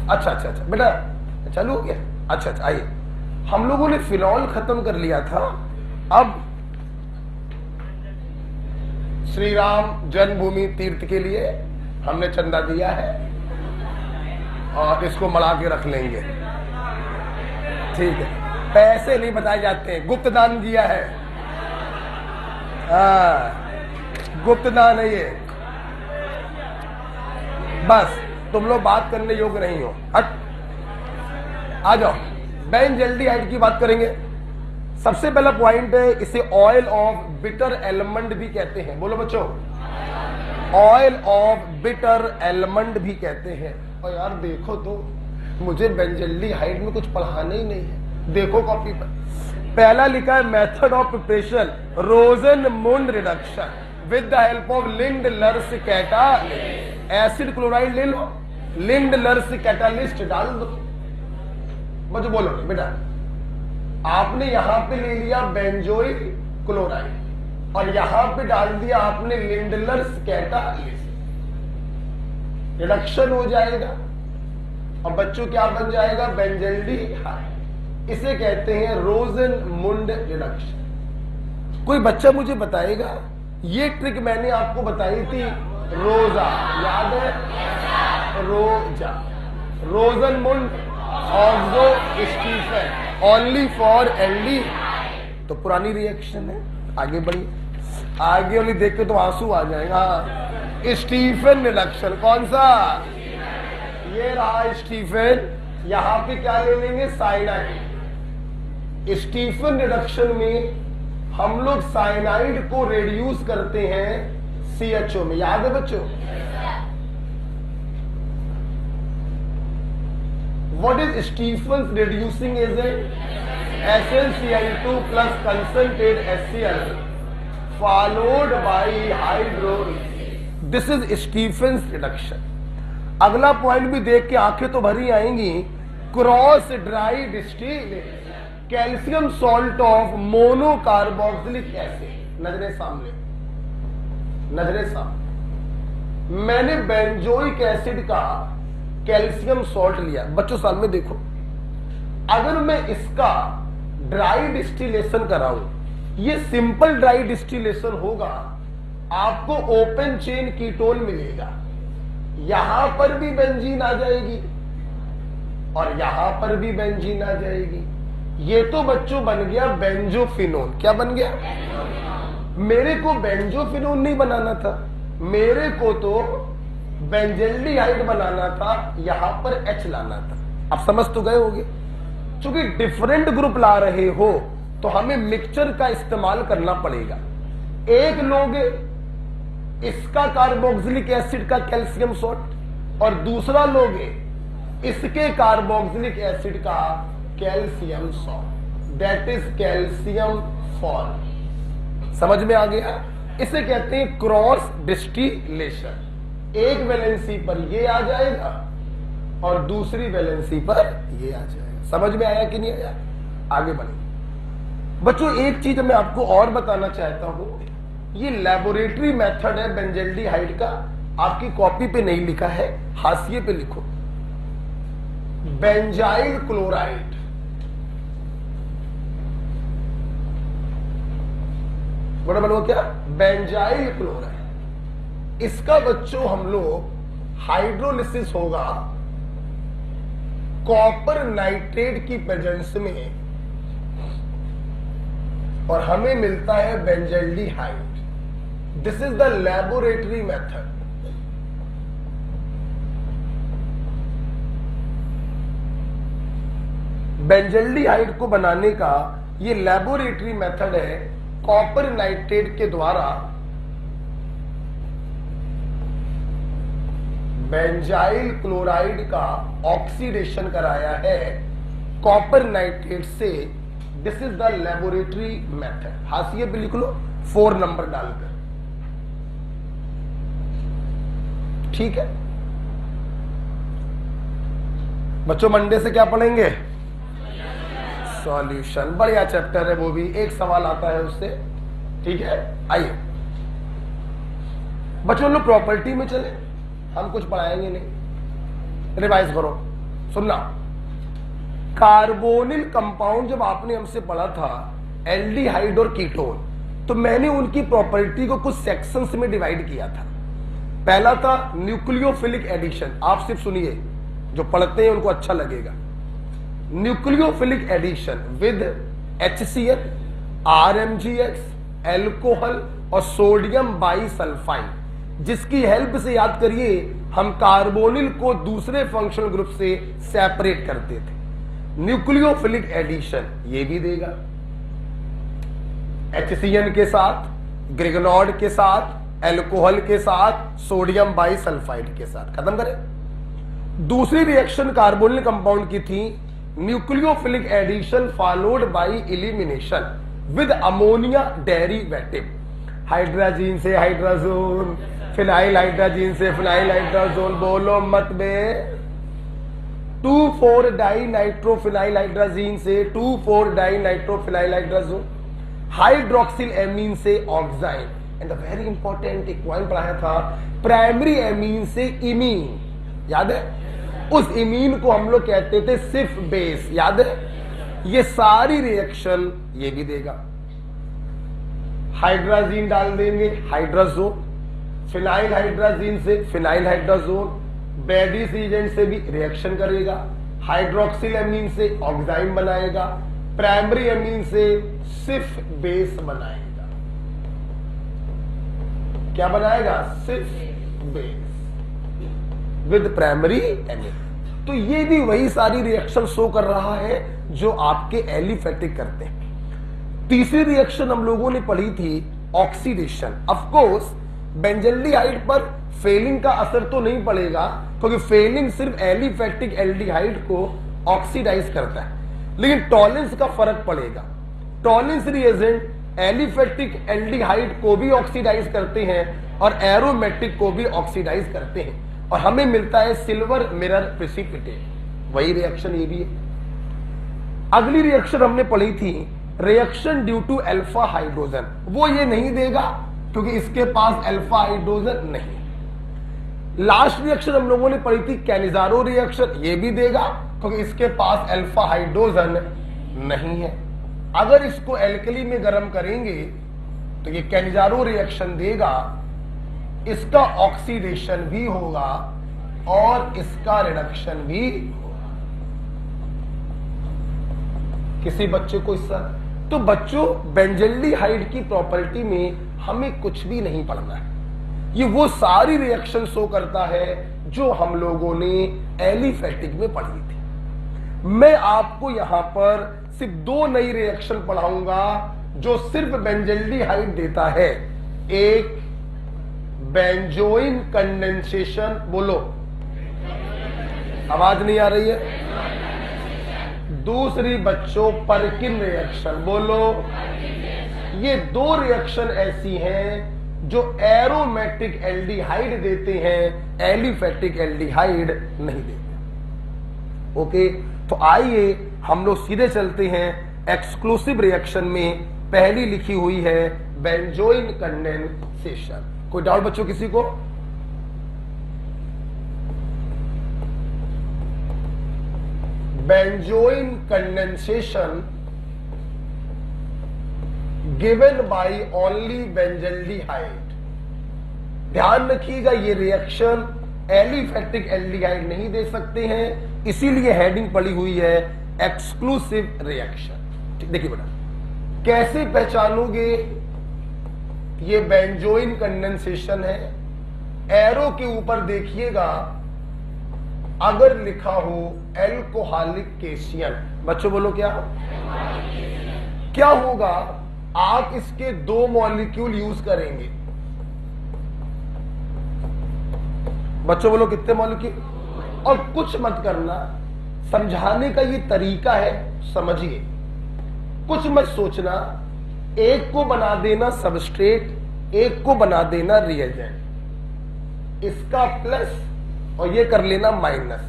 अच्छा अच्छा अच्छा बेटा चालू हो गया। अच्छा अच्छा आइए, हम लोगों ने फिनॉल खत्म कर लिया था। अब श्री राम जन्मभूमि तीर्थ के लिए हमने चंदा दिया है और इसको मड़ा के रख लेंगे। ठीक है, पैसे नहीं बताए जाते, गुप्त दान दिया है। गुप्त दान है ये। बस तुम लोग बात करने योग्य नहीं हो, हट आ जाओ। बेंजल्डिहाइड की बात करेंगे। सबसे पहला पॉइंट है, इसे ऑयल ऑफ बिटर एलमंड भी कहते हैं। बोलो बच्चों, ऑयल ऑफ बिटर एलमंड भी कहते हैं। और यार देखो तो, मुझे बेंजल्डिहाइड में कुछ पढ़ाना ही नहीं है। देखो कॉपी पर पहला लिखा है method of preparation रोजनमुंड reduction with the help of Lindlar's catalyst. Acid chloride ले लो, लिंडलर्स कैटालिस्ट डाल दो। बच्चों बोलो बेटा, आपने यहां पे ले लिया बेंजोइल क्लोराइड और यहां पे डाल दिया आपने लिंडलर्स कैटालिस्ट, रिडक्शन हो जाएगा और बच्चों क्या बन जाएगा? बेंजल्डिहाइड। इसे कहते हैं रोजनमुंड रिडक्शन। कोई बच्चा मुझे बताएगा, ये ट्रिक मैंने आपको बताई थी रोजा, याद है? रोजा, रोजनमुंड, ऑक्सो स्टीफन, ओनली फॉर एल्डी। तो पुरानी रिएक्शन है। आगे बढ़िए, आगे वाली देख के तो आंसू आ जाएगा। स्टीफन रिडक्शन कौन सा? ये रहा स्टीफन। यहां पे क्या ले लेंगे? साइनाइड। स्टीफन रिडक्शन में हम लोग साइनाइड को रिड्यूस करते हैं CHO में, याद है बच्चों? What is Stephen's reducing agent? SnCl2 plus concentrated HCl followed by hydrolysis. This is Stephen's reduction. अगला पॉइंट भी देख के आंखें तो भरी आएंगी। Cross dry distillation calcium salt of monocarboxylic acid. नजरे सामने, नजरे सामने। मैंने बेंजोइक एसिड का कैल्शियम सॉल्ट लिया। बच्चों सामने देखो, अगर मैं इसका ड्राई डिस्टिलेशन कराऊं, ये सिंपल ड्राई डिस्टिलेशन होगा, आपको ओपन चेन कीटोन मिलेगा। यहां पर भी बेंजीन आ जाएगी और यहां पर भी बेंजीन आ जाएगी। ये तो बच्चों बन गया बेंजोफिनोन। क्या बन गया? मेरे को बेंजोफिनोन नहीं बनाना था, मेरे को तो बेंजल्डिहाइड बनाना था, यहां पर H लाना था। अब समझ तो गए होगे। चूंकि डिफरेंट ग्रुप ला रहे हो तो हमें मिक्सचर का इस्तेमाल करना पड़ेगा। एक लोगे इसका कार्बोक्सिलिक एसिड का कैल्शियम सॉल्ट और दूसरा लोगे इसके कार्बोक्सिलिक एसिड का calcium salt, that is calcium form. समझ में आ गया? इसे कहते हैं क्रॉस डिस्टिलेशन। एक वैलेंसी पर ये आ जाएगा और दूसरी वैलेंसी पर ये आ जाएगा। समझ में आया कि नहीं आया? आगे बढ़े बच्चों। एक चीज मैं आपको और बताना चाहता हूं, ये लैबोरेटरी मेथड है बेंजल्डिहाइड का। आपकी कॉपी पे नहीं लिखा है, हाशिए पे लिखो। बेंजाइल क्लोराइड, बड़ा बड़ा क्या? Benzyl chloride. इसका बच्चों हम लोग हाइड्रोलिसिस होगा कॉपर नाइट्रेट की प्रेजेंस में और हमें मिलता है benzaldehyde. This is the laboratory method. Benzaldehyde को बनाने का ये लैबोरेटरी मेथड है। कॉपर नाइट्रेट के द्वारा बेंजाइल क्लोराइड का ऑक्सीडेशन कराया है कॉपर नाइट्रेट से। This is the laboratory method. हाशिए पे लिख लो 4 नंबर डालकर, ठीक है बच्चों। मंडे से क्या पढ़ेंगे? सॉल्यूशन। बढ़िया चैप्टर है वो भी, एक सवाल आता है उससे, ठीक है। आइए बच्चों, लोग प्रॉपर्टी में चले, हम कुछ पढ़ाएंगे नहीं, रिवाइज करो। सुनना, कार्बोनिल कंपाउंड जब आपने हमसे पढ़ा था एल्डिहाइड और कीटोन, तो मैंने उनकी प्रॉपर्टी को कुछ सेक्शंस में डिवाइड किया था। पहला था न्यूक्लियोफिलिक एडिशन, आप सिर्फ सुनिए, जो पढ़ते हैं उनको अच्छा लगेगा। Nucleophilic addition with HCl, RMgX, alcohol और सोडियम बाइसल्फाइड, जिसकी हेल्प से याद करिए हम कार्बोनिल को दूसरे फंक्शनल ग्रुप से सेपरेट करते थे। न्यूक्लियोफिलिक एडिशन ये भी देगा, HCl के साथ, ग्रिगनॉड के साथ, एल्कोहल के साथ, सोडियम बाइसल्फाइड के साथ। खत्म करें। दूसरी रिएक्शन कार्बोनिल कंपाउंड की थी nucleophilic addition followed by elimination with ammonia derivative. Hydrazine से हाइड्रोजोन, फिनाइल हाइड्रोजीन से फिनाइल हाइड्रोजोन, बोलो मत बे। 2,4-डाइनाइट्रोफिनाइल हाइड्रोजीन से 2,4-डाइनाइट्रोफिनाइल हाइड्रोजोन, हाइड्रोक्सिल एमीन से ऑक्साइन, एंड वेरी इंपॉर्टेंट एक पॉइंट पढ़ाया था, प्राइमरी एमीन से इमीन, याद है? उस इमीन को हम लोग कहते थे सिर्फ बेस, याद है? ये सारी रिएक्शन ये भी देगा। हाइड्रोजीन डाल देंगे, हाइड्रोजोन, फिनाइल हाइड्रोजीन से फिनाइल हाइड्रोजोन, बेडिस एजेंट से भी रिएक्शन करेगा, हाइड्रोक्सिल एमीन से ऑक्साइन बनाएगा, प्राइमरी एमीन से सिर्फ बेस बनाएगा। क्या बनाएगा? सिर्फ बेस विद प्राइमरी एमीन। तो ये भी वही सारी रिएक्शन शो कर रहा है जो आपके एलिफेटिक करते हैं। तीसरी रिएक्शन हम लोगों ने पढ़ी थी ऑक्सीडेशन। ऑफ कोर्स बेंजल्डिहाइड पर फेलिंग का असर तो नहीं पड़ेगा, क्योंकि फेलिंग सिर्फ एलिफेटिक एल्डिहाइड को ऑक्सीडाइज करता है, लेकिन टॉलेंस का फर्क पड़ेगा। टॉलेंस रिएजेंट एलिफेटिक एल्डिहाइड को भी ऑक्सीडाइज करते हैं और एरोमेटिक को भी ऑक्सीडाइज करते हैं, और हमें मिलता है सिल्वर मिरर प्रेसिपिटेट। वही रिएक्शन ये भी है। अगली रिएक्शन हमने पढ़ी थी reaction due to alpha hydrogen. वो ये नहीं देगा क्योंकि इसके पास अल्फा हाइड्रोजन नहीं। लास्ट रिएक्शन हम लोगों ने पढ़ी थी कैनिजारो रिएक्शन, ये भी देगा क्योंकि इसके पास अल्फा हाइड्रोजन नहीं है। अगर इसको एल्कली में गर्म करेंगे तो ये कैनिजारो रिएक्शन देगा, इसका ऑक्सीडेशन भी होगा और इसका रिडक्शन भी होगा। किसी बच्चे को इसका, तो बच्चों बेंजल्डिहाइड की प्रॉपर्टी में हमें कुछ भी नहीं पढ़ना है। ये वो सारी रिएक्शन शो करता है जो हम लोगों ने एलिफेटिक में पढ़ी थी। मैं आपको यहां पर सिर्फ दो नई रिएक्शन पढ़ाऊंगा जो सिर्फ बेंजल्डिहाइड देता है। एक बेंजोइन कंडेंसेशन, बोलो, आवाज नहीं आ रही है। दूसरी बच्चों परकिन रिएक्शन, बोलो। ये दो रिएक्शन ऐसी हैं जो एरोमेटिक एल्डिहाइड देते हैं, एलिफेटिक एल्डिहाइड नहीं देते। ओके, तो आइए हम लोग सीधे चलते हैं एक्सक्लूसिव रिएक्शन में। पहली लिखी हुई है बेंजोइन कंडेंसेशन। कोई डाउट बच्चों किसी को? Benzoin condensation given by only benzaldehyde. ध्यान रखिएगा ये रिएक्शन एलिफेटिक एल्डिहाइड नहीं दे सकते हैं, इसीलिए हेडिंग पड़ी हुई है एक्सक्लूसिव रिएक्शन। देखिए बेटा, कैसे पहचानोगे ये बेंजोइन कंडेंसेशन है? एरो के ऊपर देखिएगा, अगर लिखा हो एल्कोहलिक केशियन, बच्चों बोलो क्या होगा? आप इसके दो मॉलिक्यूल यूज करेंगे। बच्चों बोलो कितने मॉलिक्यूल? और कुछ मत करना, समझाने का ये तरीका है, समझिए, कुछ मत सोचना। एक को बना देना सबस्ट्रेट, एक को बना देना रिएजेंट, इसका प्लस और ये कर लेना माइनस।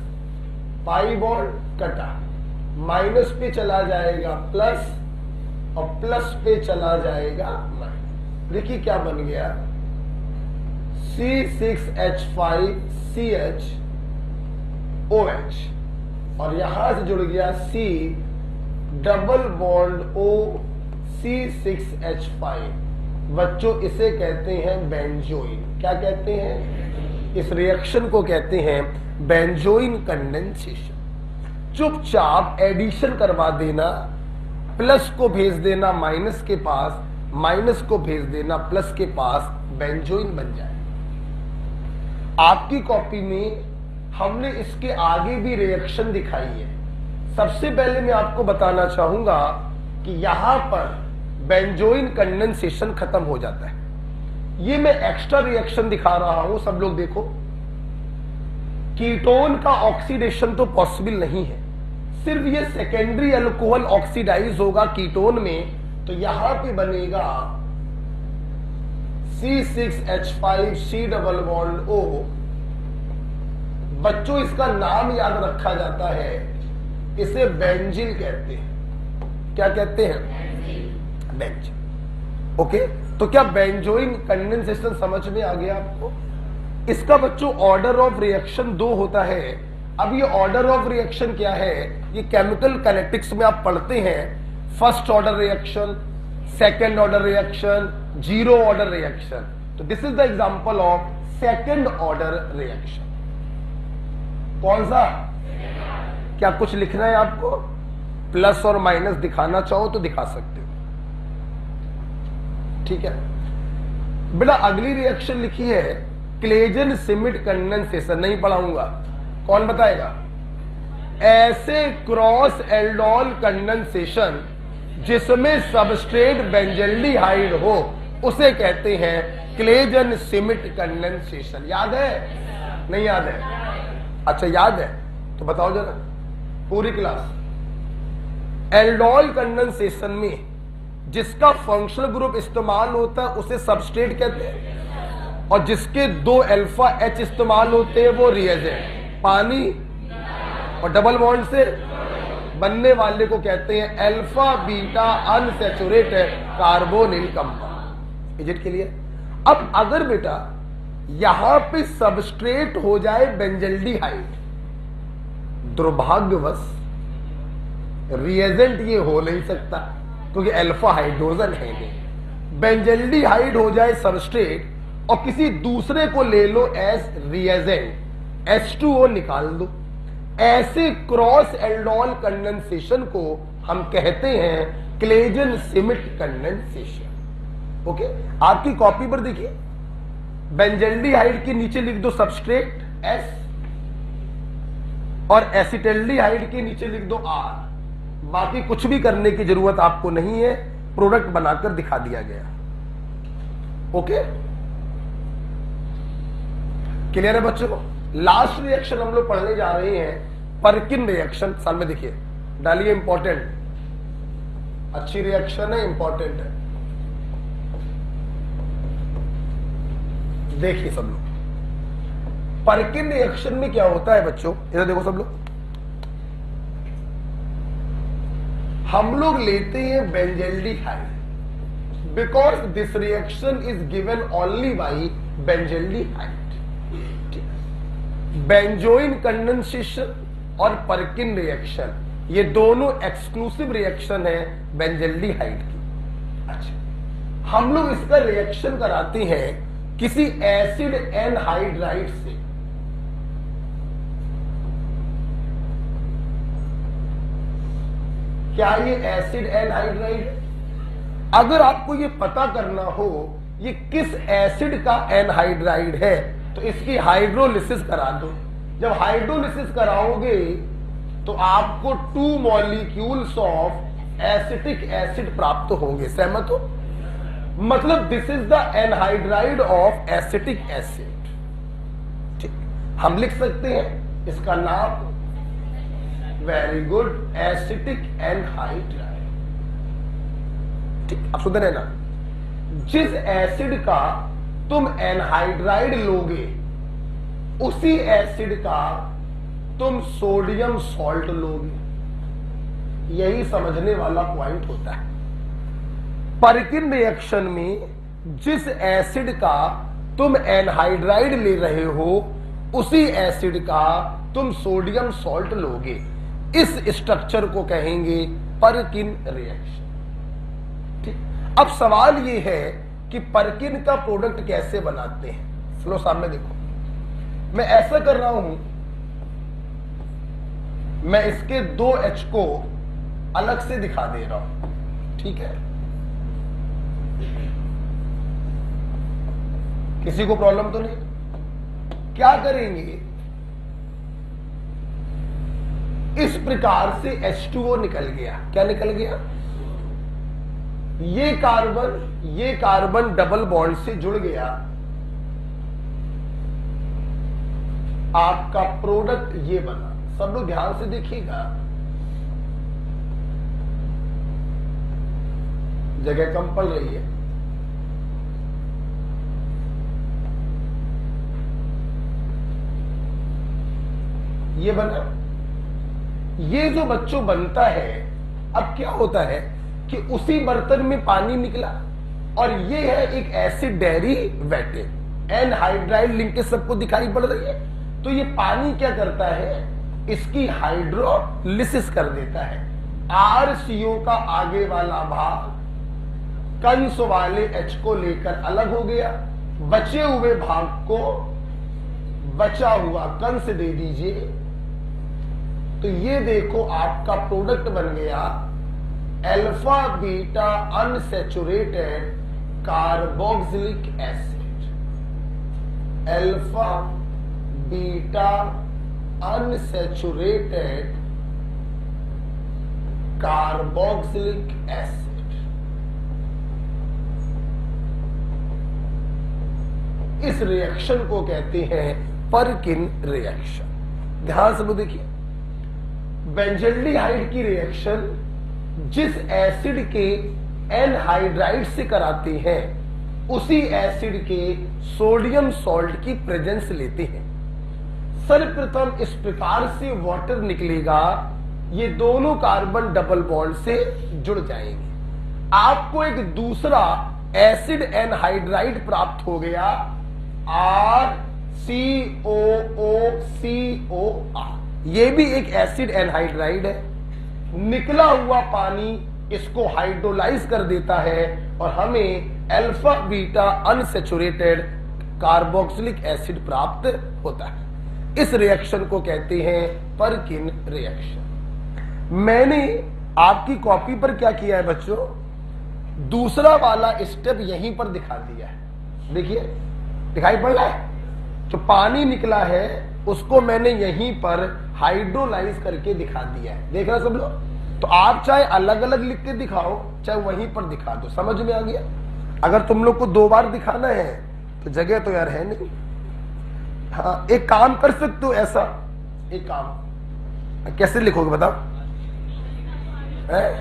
पाई बॉन्ड कटा, माइनस पे चला जाएगा प्लस और प्लस पे चला जाएगा माइनस। देखिए क्या बन गया, C6H5CHOH। और यहां से जुड़ गया C double bond O C6H5। बच्चों इसे कहते हैं बेंजोइन। क्या कहते हैं? इस रिएक्शन को कहते हैं बेंजोइन कंडेंसेशन। चुपचाप एडिशन करवा देना, प्लस को भेज देना माइनस के पास, माइनस को भेज देना प्लस के पास, बेंजोइन बन जाए। आपकी कॉपी में हमने इसके आगे भी रिएक्शन दिखाई है। सबसे पहले मैं आपको बताना चाहूंगा कि यहां पर बेंजोइन कंडेंसेशन खत्म हो जाता है। ये मैं एक्स्ट्रा रिएक्शन दिखा रहा हूं, सब लोग देखो। कीटोन का ऑक्सीडेशन तो पॉसिबल नहीं है, सिर्फ ये सेकेंडरी अल्कोहल ऑक्सीडाइज होगा कीटोन में, तो यहां पे बनेगा C6H5 C double bond O। बच्चों इसका नाम याद रखा जाता है, इसे बेंजीन कहते हैं। क्या कहते हैं? बेंजीन। ओके, तो क्या बेंजोइन कंडेंसेशन समझ में आ गया आपको? इसका बच्चों ऑर्डर ऑफ रिएक्शन 2 होता है। अब ये ऑर्डर ऑफ रिएक्शन क्या है? ये केमिकल काइनेटिक्स में आप पढ़ते हैं, first order reaction, second order reaction, zero order reaction. तो this is the example of second order reaction. कौन सा? क्या कुछ लिखना है आपको? प्लस और माइनस दिखाना चाहो तो दिखा सकते हो, ठीक है बेटा। अगली रिएक्शन लिखी है क्लेजन सिमिट कंडेंसेशन। नहीं पढ़ाऊंगा, कौन बताएगा? ऐसे क्रॉस एल्डोल कंडेंसेशन जिसमें सबस्ट्रेट बेंजल्डिहाइड हो उसे कहते हैं क्लेजन सिमिट कंडेंसेशन। याद है? नहीं याद है? अच्छा याद है तो बताओ जरा पूरी क्लास। एल्डोल कंडेंसेशन में जिसका फंक्शनल ग्रुप इस्तेमाल होता है उसे सबस्ट्रेट कहते हैं, और जिसके 2 अल्फा H इस्तेमाल होते हैं वो रिएजेंट। पानी और डबल बॉन्ड से बनने वाले को कहते हैं alpha beta unsaturated carbonyl compound. Is it clear? अब अगर बेटा यहां पे सबस्ट्रेट हो जाए बेंजल्डिहाइड, दुर्भाग्यवश रिएजेंट ये हो नहीं सकता क्योंकि अल्फा हाइड्रोजन है नहीं। बेंजल्डिहाइड हो जाए सबस्ट्रेट और किसी दूसरे को ले लो एज रिएजेंट, H2O निकाल दो। ऐसे क्रॉस एल्डोल कंडेंसेशन को हम कहते हैं क्लेजन सिमिट कंडेंसेशन। ओके, आपकी कॉपी पर देखिए, बेंजल्डिहाइड के नीचे लिख दो सबस्ट्रेट S और एसिटल्डिहाइड के नीचे लिख दो R। बाकी कुछ भी करने की जरूरत आपको नहीं है, प्रोडक्ट बनाकर दिखा दिया गया। ओके, क्लियर है बच्चों? लास्ट रिएक्शन हम लोग पढ़ने जा रहे हैं परकिन रिएक्शन। साल में देखिए, डालिए इंपॉर्टेंट, अच्छी रिएक्शन है, इंपॉर्टेंट है, देखिए सब लोग। परकिन रिएक्शन में क्या होता है बच्चों, इधर देखो सब लोग। हम लोग लेते हैं benzaldehyde because this reaction is given only by benzaldehyde. Benzoin condensation और परकिन रिएक्शन ये दोनों एक्सक्लूसिव रिएक्शन है बेंजल्डिहाइड की। अच्छा, हम लोग इसका रिएक्शन कराते हैं किसी एसिड एनहाइड्राइड से। क्या ये एसिड एनहाइड्राइड है? अगर आपको ये पता करना हो ये किस एसिड का एनहाइड्राइड है तो इसकी हाइड्रोलिसिस करा दो। जब हाइड्रोलिसिस कराओगे तो आपको 2 मॉलिक्यूल्स ऑफ एसिटिक एसिड प्राप्त होंगे। सहमत हो? मतलब this is the anhydride of acetic acid. ठीक, हम लिख सकते हैं इसका नाम, वेरी गुड, एसिटिक एनहाइड्राइड। ठीक, अब सुन रहे ना, जिस एसिड का तुम एनहाइड्राइड लोगे उसी एसिड का तुम सोडियम सॉल्ट लोगे। यही समझने वाला पॉइंट होता है। परकिन रिएक्शन में जिस एसिड का तुम एनहाइड्राइड ले रहे हो उसी एसिड का तुम सोडियम सॉल्ट लोगे। इस स्ट्रक्चर को कहेंगे परकिन रिएक्शन। ठीक, अब सवाल ये है कि परकिन का प्रोडक्ट कैसे बनाते हैं। फ्लो सामने देखो, मैं ऐसा कर रहा हूं, मैं इसके 2H को अलग से दिखा दे रहा हूं। ठीक है, किसी को प्रॉब्लम तो नहीं? क्या करेंगे, इस प्रकार से H2O निकल गया। क्या निकल गया? ये कार्बन डबल बॉन्ड से जुड़ गया। आपका प्रोडक्ट ये बना। सब लोग ध्यान से देखिएगा, जगह कम पड़ रही है। ये बना, ये जो बच्चों बनता है, अब क्या होता है कि उसी बर्तन में पानी निकला और ये है एक एसिड डेरिवेटिव, एनहाइड्राइड लिंकेज सबको दिखाई पड़ रही है। तो ये पानी क्या करता है, इसकी हाइड्रोलिसिस कर देता है। RCO का आगे वाला भाग कंस वाले H को लेकर अलग हो गया, बचे हुए भाग को बचा हुआ कंस दे दीजिए। तो ये देखो आपका प्रोडक्ट बन गया alpha beta unsaturated carboxylic acid. Alpha beta unsaturated carboxylic acid. इस रिएक्शन को कहते हैं परकिन रिएक्शन। ध्यान से देखिए, बेंजल्डिहाइड की रिएक्शन जिस एसिड के एनहाइड्राइड से कराते हैं, उसी एसिड के सोडियम सॉल्ट की प्रेजेंस लेते हैं। सर्वप्रथम इस प्रकार से वाटर निकलेगा, ये दोनों कार्बन डबल बॉन्ड से जुड़ जाएंगे। आपको एक दूसरा एसिड एनहाइड्राइड प्राप्त हो गया, RCOOCOR। ये भी एक एसिड एनहाइड्राइड है। निकला हुआ पानी इसको हाइड्रोलाइज कर देता है और हमें alpha beta unsaturated carboxylic acid प्राप्त होता है। इस रिएक्शन को कहते हैं परकिन रिएक्शन। मैंने आपकी कॉपी पर क्या किया है बच्चों, दूसरा वाला स्टेप यहीं पर दिखा दिया है। देखिए, दिखाई पड़ रहा है? जो पानी निकला है उसको मैंने यहीं पर हाइड्रोलाइज करके दिखा दिया है। देख रहे सब लोग? तो आप चाहे अलग अलग लिख के दिखाओ, चाहे वहीं पर दिखा दो। समझ में आ गया? अगर तुम लोग को 2 बार दिखाना है तो जगह तो यार है नहीं। हाँ, एक काम कर सकते हो, ऐसा एक काम कैसे लिखोगे बताओ? हाँ,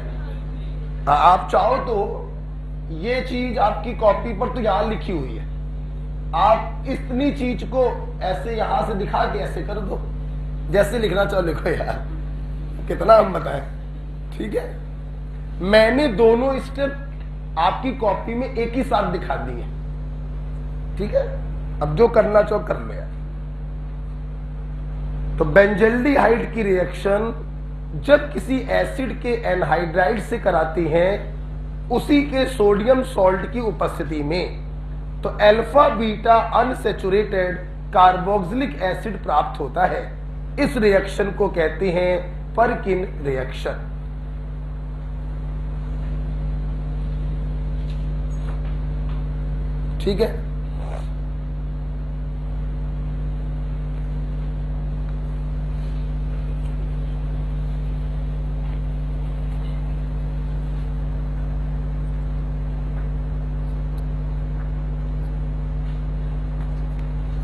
आप चाहो तो ये चीज आपकी कॉपी पर तो यहां लिखी हुई है, आप इतनी चीज को ऐसे यहां से दिखा के ऐसे कर दो, जैसे लिखना चाहो लिखो यार, कितना हम बताएं। ठीक है, मैंने दोनों स्टेप आपकी कॉपी में एक ही साथ दिखा दिए। ठीक है, अब जो करना चाहो कर लो यार। तो बेंजल्डिहाइड की रिएक्शन जब किसी एसिड के एनहाइड्राइड से कराते हैं, उसी के सोडियम सॉल्ट की उपस्थिति में, तो alpha beta unsaturated carboxylic acid प्राप्त होता है। इस रिएक्शन को कहते हैं परकिन रिएक्शन। ठीक है,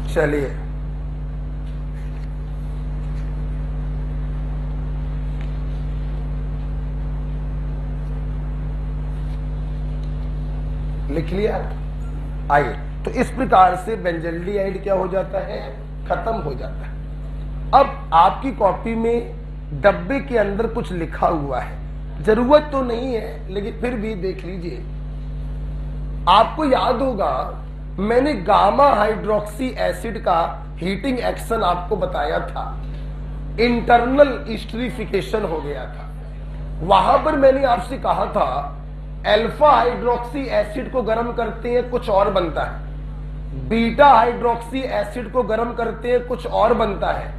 चलिए लिख लिया। आइए, तो इस प्रकार से बेंजल्डिहाइड क्या हो जाता है, खत्म हो जाता है। अब आपकी कॉपी में डब्बे के अंदर कुछ लिखा हुआ है, जरूरत तो नहीं है लेकिन फिर भी देख लीजिए। आपको याद होगा मैंने गामा हाइड्रोक्सी एसिड का हीटिंग एक्शन आपको बताया था। इंटरनल एस्टरिफिकेशन हो गया था। वहां पर मैंने आपसे कहा था अल्फा हाइड्रोक्सी एसिड को गर्म करते हैं कुछ और बनता है, बीटा हाइड्रोक्सी एसिड को गर्म करते हैं कुछ और बनता है,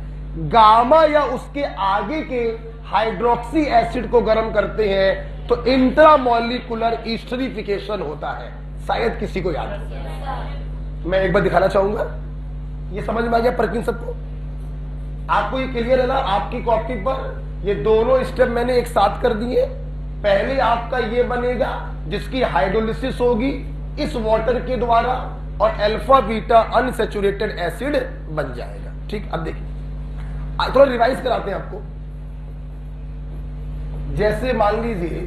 गामा या उसके आगे के हाइड्रोक्सी एसिड को गर्म करते हैं तो इंट्रामॉलिक्यूलर एस्टरिफिकेशन होता है। शायद किसी को याद है, मैं एक बार दिखाना चाहूंगा। ये समझ में आ गया परकिन सबको? आपको ये क्लियर है ना? आपकी कॉपी पर ये दोनों स्टेप मैंने एक साथ कर दिए। पहले आपका ये बनेगा जिसकी हाइड्रोलिसिस होगी इस वाटर के द्वारा और अल्फा बीटा अनसैचुरेटेड एसिड बन जाएगा। ठीक, अब देखिए थोड़ा रिवाइज कराते हैं आपको। जैसे मान लीजिए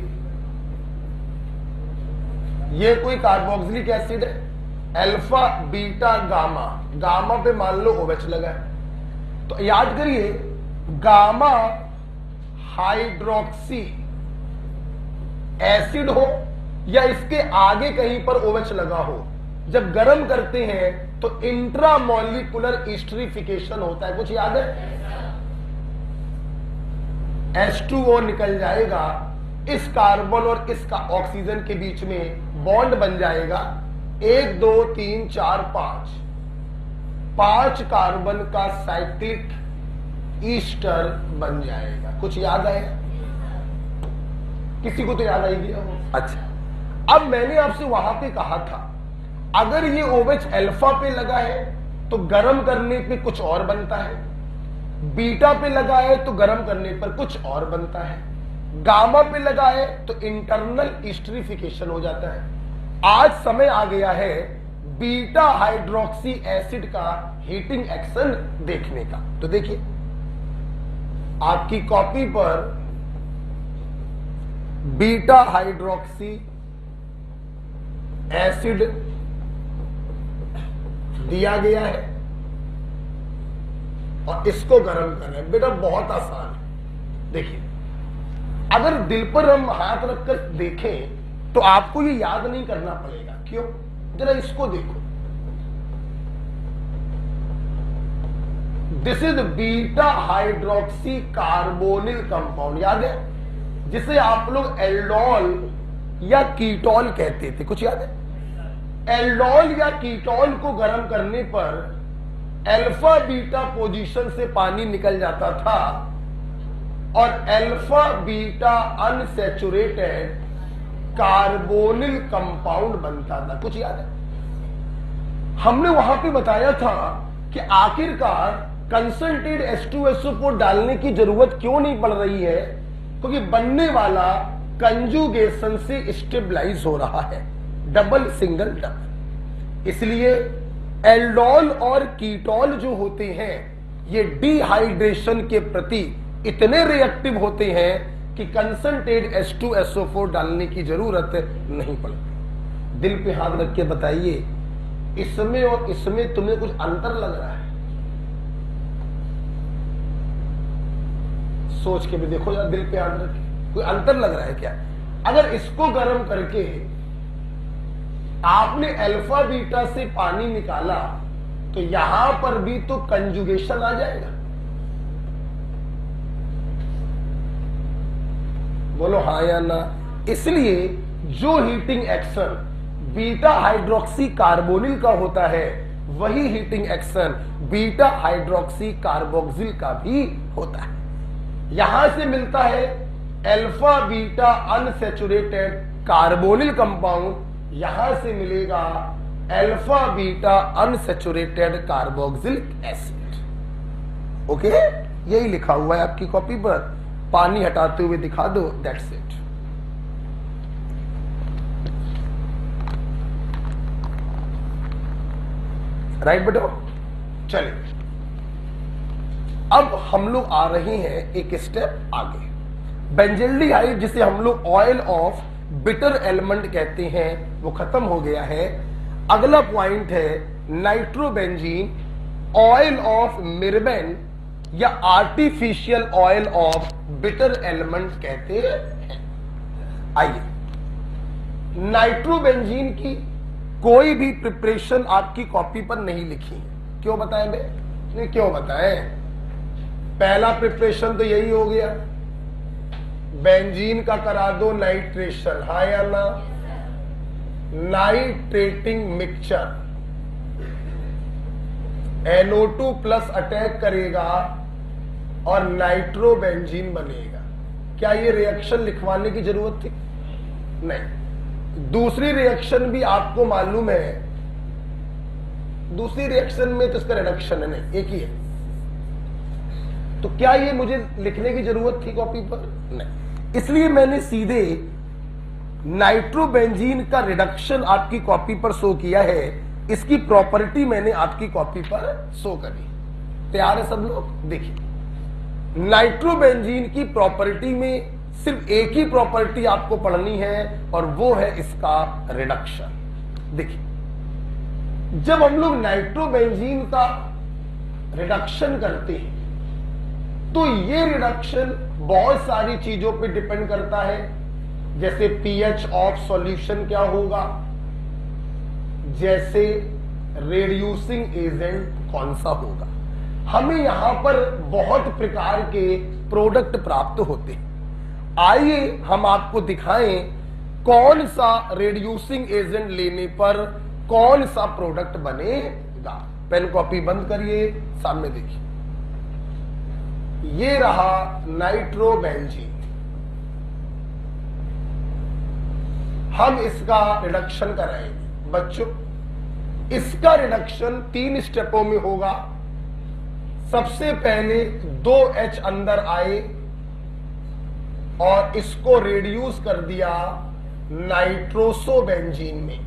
ये कोई कार्बोक्सिलिक एसिड है, अल्फा बीटा गामा, गामा पे मान लो OH लगा है, तो याद करिए गामा हाइड्रोक्सी एसिड हो या इसके आगे कहीं पर OH लगा हो, जब गर्म करते हैं तो इंट्रामॉलिक्यूलर एस्टरिफिकेशन होता है। कुछ याद है? H2O निकल जाएगा, इस कार्बन और इसका ऑक्सीजन के बीच में बॉन्ड बन जाएगा, 1 2 3 4 5 कार्बन का साइक्लिक ईस्टर बन जाएगा। कुछ याद आएगा? किसी को तो याद आएगी। अच्छा, अब मैंने आपसे वहां पे कहा था अगर ये OH अल्फा पे लगा है तो गर्म करने पे कुछ और बनता है, बीटा पे लगा है तो गर्म करने पर कुछ और बनता है, गामा पे लगा है तो इंटरनल एस्टरिफिकेशन हो जाता है। आज समय आ गया है बीटा हाइड्रोक्सी एसिड का हीटिंग एक्शन देखने का। तो देखिए आपकी कॉपी पर बीटा हाइड्रोक्सी एसिड दिया गया है और इसको गर्म करना है। बेटा बहुत आसान है। देखिए अगर दिल पर हम हाथ रखकर देखें तो आपको ये याद नहीं करना पड़ेगा। क्यों? जरा इसको देखो, this is beta hydroxy carbonyl compound, याद है? जिसे आप लोग एल्डोल या कीटोल कहते थे। कुछ याद है? एल्डोल या कीटोल को गर्म करने पर अल्फा बीटा पोजीशन से पानी निकल जाता था और alpha beta unsaturated carbonyl compound बनता था। कुछ याद है? हमने वहां पे बताया था कि आखिरकार कंसंट्रेटेड H2SO4 डालने की जरूरत क्यों नहीं पड़ रही है, क्योंकि बनने वाला कंजुगेशन से स्टेबलाइज हो रहा है, डबल सिंगल डबल। इसलिए एल्डोल और कीटोल जो होते हैं ये डिहाइड्रेशन के प्रति इतने रिएक्टिव होते हैं कि कंसंट्रेटेड H2SO4 डालने की जरूरत नहीं पड़ती। दिल पे हाथ रख के बताइए इसमें और इसमें तुम्हें कुछ अंतर लग रहा है? सोच के भी देखो यार, दिल पे हाथ रख के कोई अंतर लग रहा है क्या? अगर इसको गर्म करके आपने अल्फा बीटा से पानी निकाला तो यहां पर भी तो कंजुगेशन आ जाएगा। बोलो हाँ या ना? इसलिए जो heating action beta hydroxy carbonyl का होता है वही heating action beta hydroxy carboxyl का भी होता है। यहां से मिलता है alpha beta unsaturated carbonyl compound, यहां से मिलेगा alpha beta unsaturated carboxylic acid. Okay, यही लिखा हुआ है आपकी कॉपी पर, पानी हटाते हुए दिखा दो, दैट्स इट। राइट बेटो? चलिए अब हम लोग आ रहे हैं एक स्टेप आगे। बेंजल्डिहाइड जिसे हम लोग ऑयल ऑफ बिटर एलिमेंट कहते हैं वो खत्म हो गया है। अगला पॉइंट है नाइट्रोबेंजीन, ऑयल ऑफ मिर्बेन या artificial oil of bitter element कहते हैं। आइए, नाइट्रोबेंजीन की कोई भी प्रिपरेशन आपकी कॉपी पर नहीं लिखी है। क्यों बताएं बे? नहीं क्यों बताएं? पहला प्रिपरेशन तो यही हो गया, बेंजीन का करा दो नाइट्रेशन, हाँ या ना, nitrating mixture NO2 plus attack करेगा और नाइट्रोबेंजीन बनेगा। क्या ये रिएक्शन लिखवाने की जरूरत थी? नहीं। दूसरी रिएक्शन भी आपको मालूम है, दूसरी रिएक्शन में तो इसका रिडक्शन है, नहीं एक ही है। तो क्या ये मुझे लिखने की जरूरत थी कॉपी पर? नहीं। इसलिए मैंने सीधे नाइट्रोबेंजीन का रिडक्शन आपकी कॉपी पर शो किया है, इसकी प्रॉपर्टी मैंने आपकी कॉपी पर शो करी। तैयार है सब लोग? देखिए, नाइट्रोबेंजीन की प्रॉपर्टी में सिर्फ एक ही प्रॉपर्टी आपको पढ़नी है और वो है इसका रिडक्शन। देखिए, जब हम लोग नाइट्रोबेंजीन का रिडक्शन करते हैं तो ये रिडक्शन बहुत सारी चीजों पे डिपेंड करता है, जैसे पीएच ऑफ सॉल्यूशन क्या होगा, जैसे रेड्यूसिंग एजेंट कौन सा होगा। हमें यहां पर बहुत प्रकार के प्रोडक्ट प्राप्त होते हैं। आइए हम आपको दिखाएं कौन सा रेड्यूसिंग एजेंट लेने पर कौन सा प्रोडक्ट बनेगा। पेन कॉपी बंद करिए, सामने देखिए, ये रहा नाइट्रोबेंजीन। हम इसका रिडक्शन कराएंगे। बच्चों, इसका रिडक्शन 3 स्टेपों में होगा। सबसे पहले 2H अंदर आए और इसको रेड्यूस कर दिया नाइट्रोसोबेंजीन में।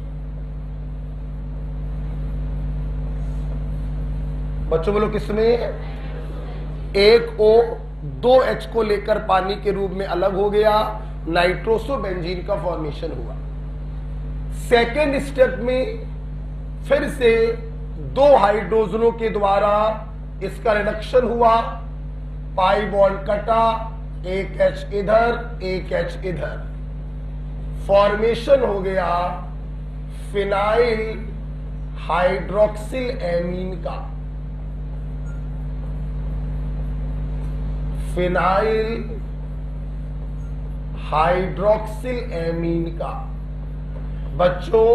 बच्चों बोलो किसमें? एक O 2H को लेकर पानी के रूप में अलग हो गया, नाइट्रोसोबेंजीन का फॉर्मेशन हुआ। सेकेंड स्टेप में फिर से 2 हाइड्रोजनों के द्वारा इसका रिडक्शन हुआ, पाई बॉन्ड कटा, एक H इधर एक H इधर, फॉर्मेशन हो गया फिनाइल हाइड्रोक्सिल एमीन का। फिनाइल हाइड्रोक्सिल एमीन का। बच्चों,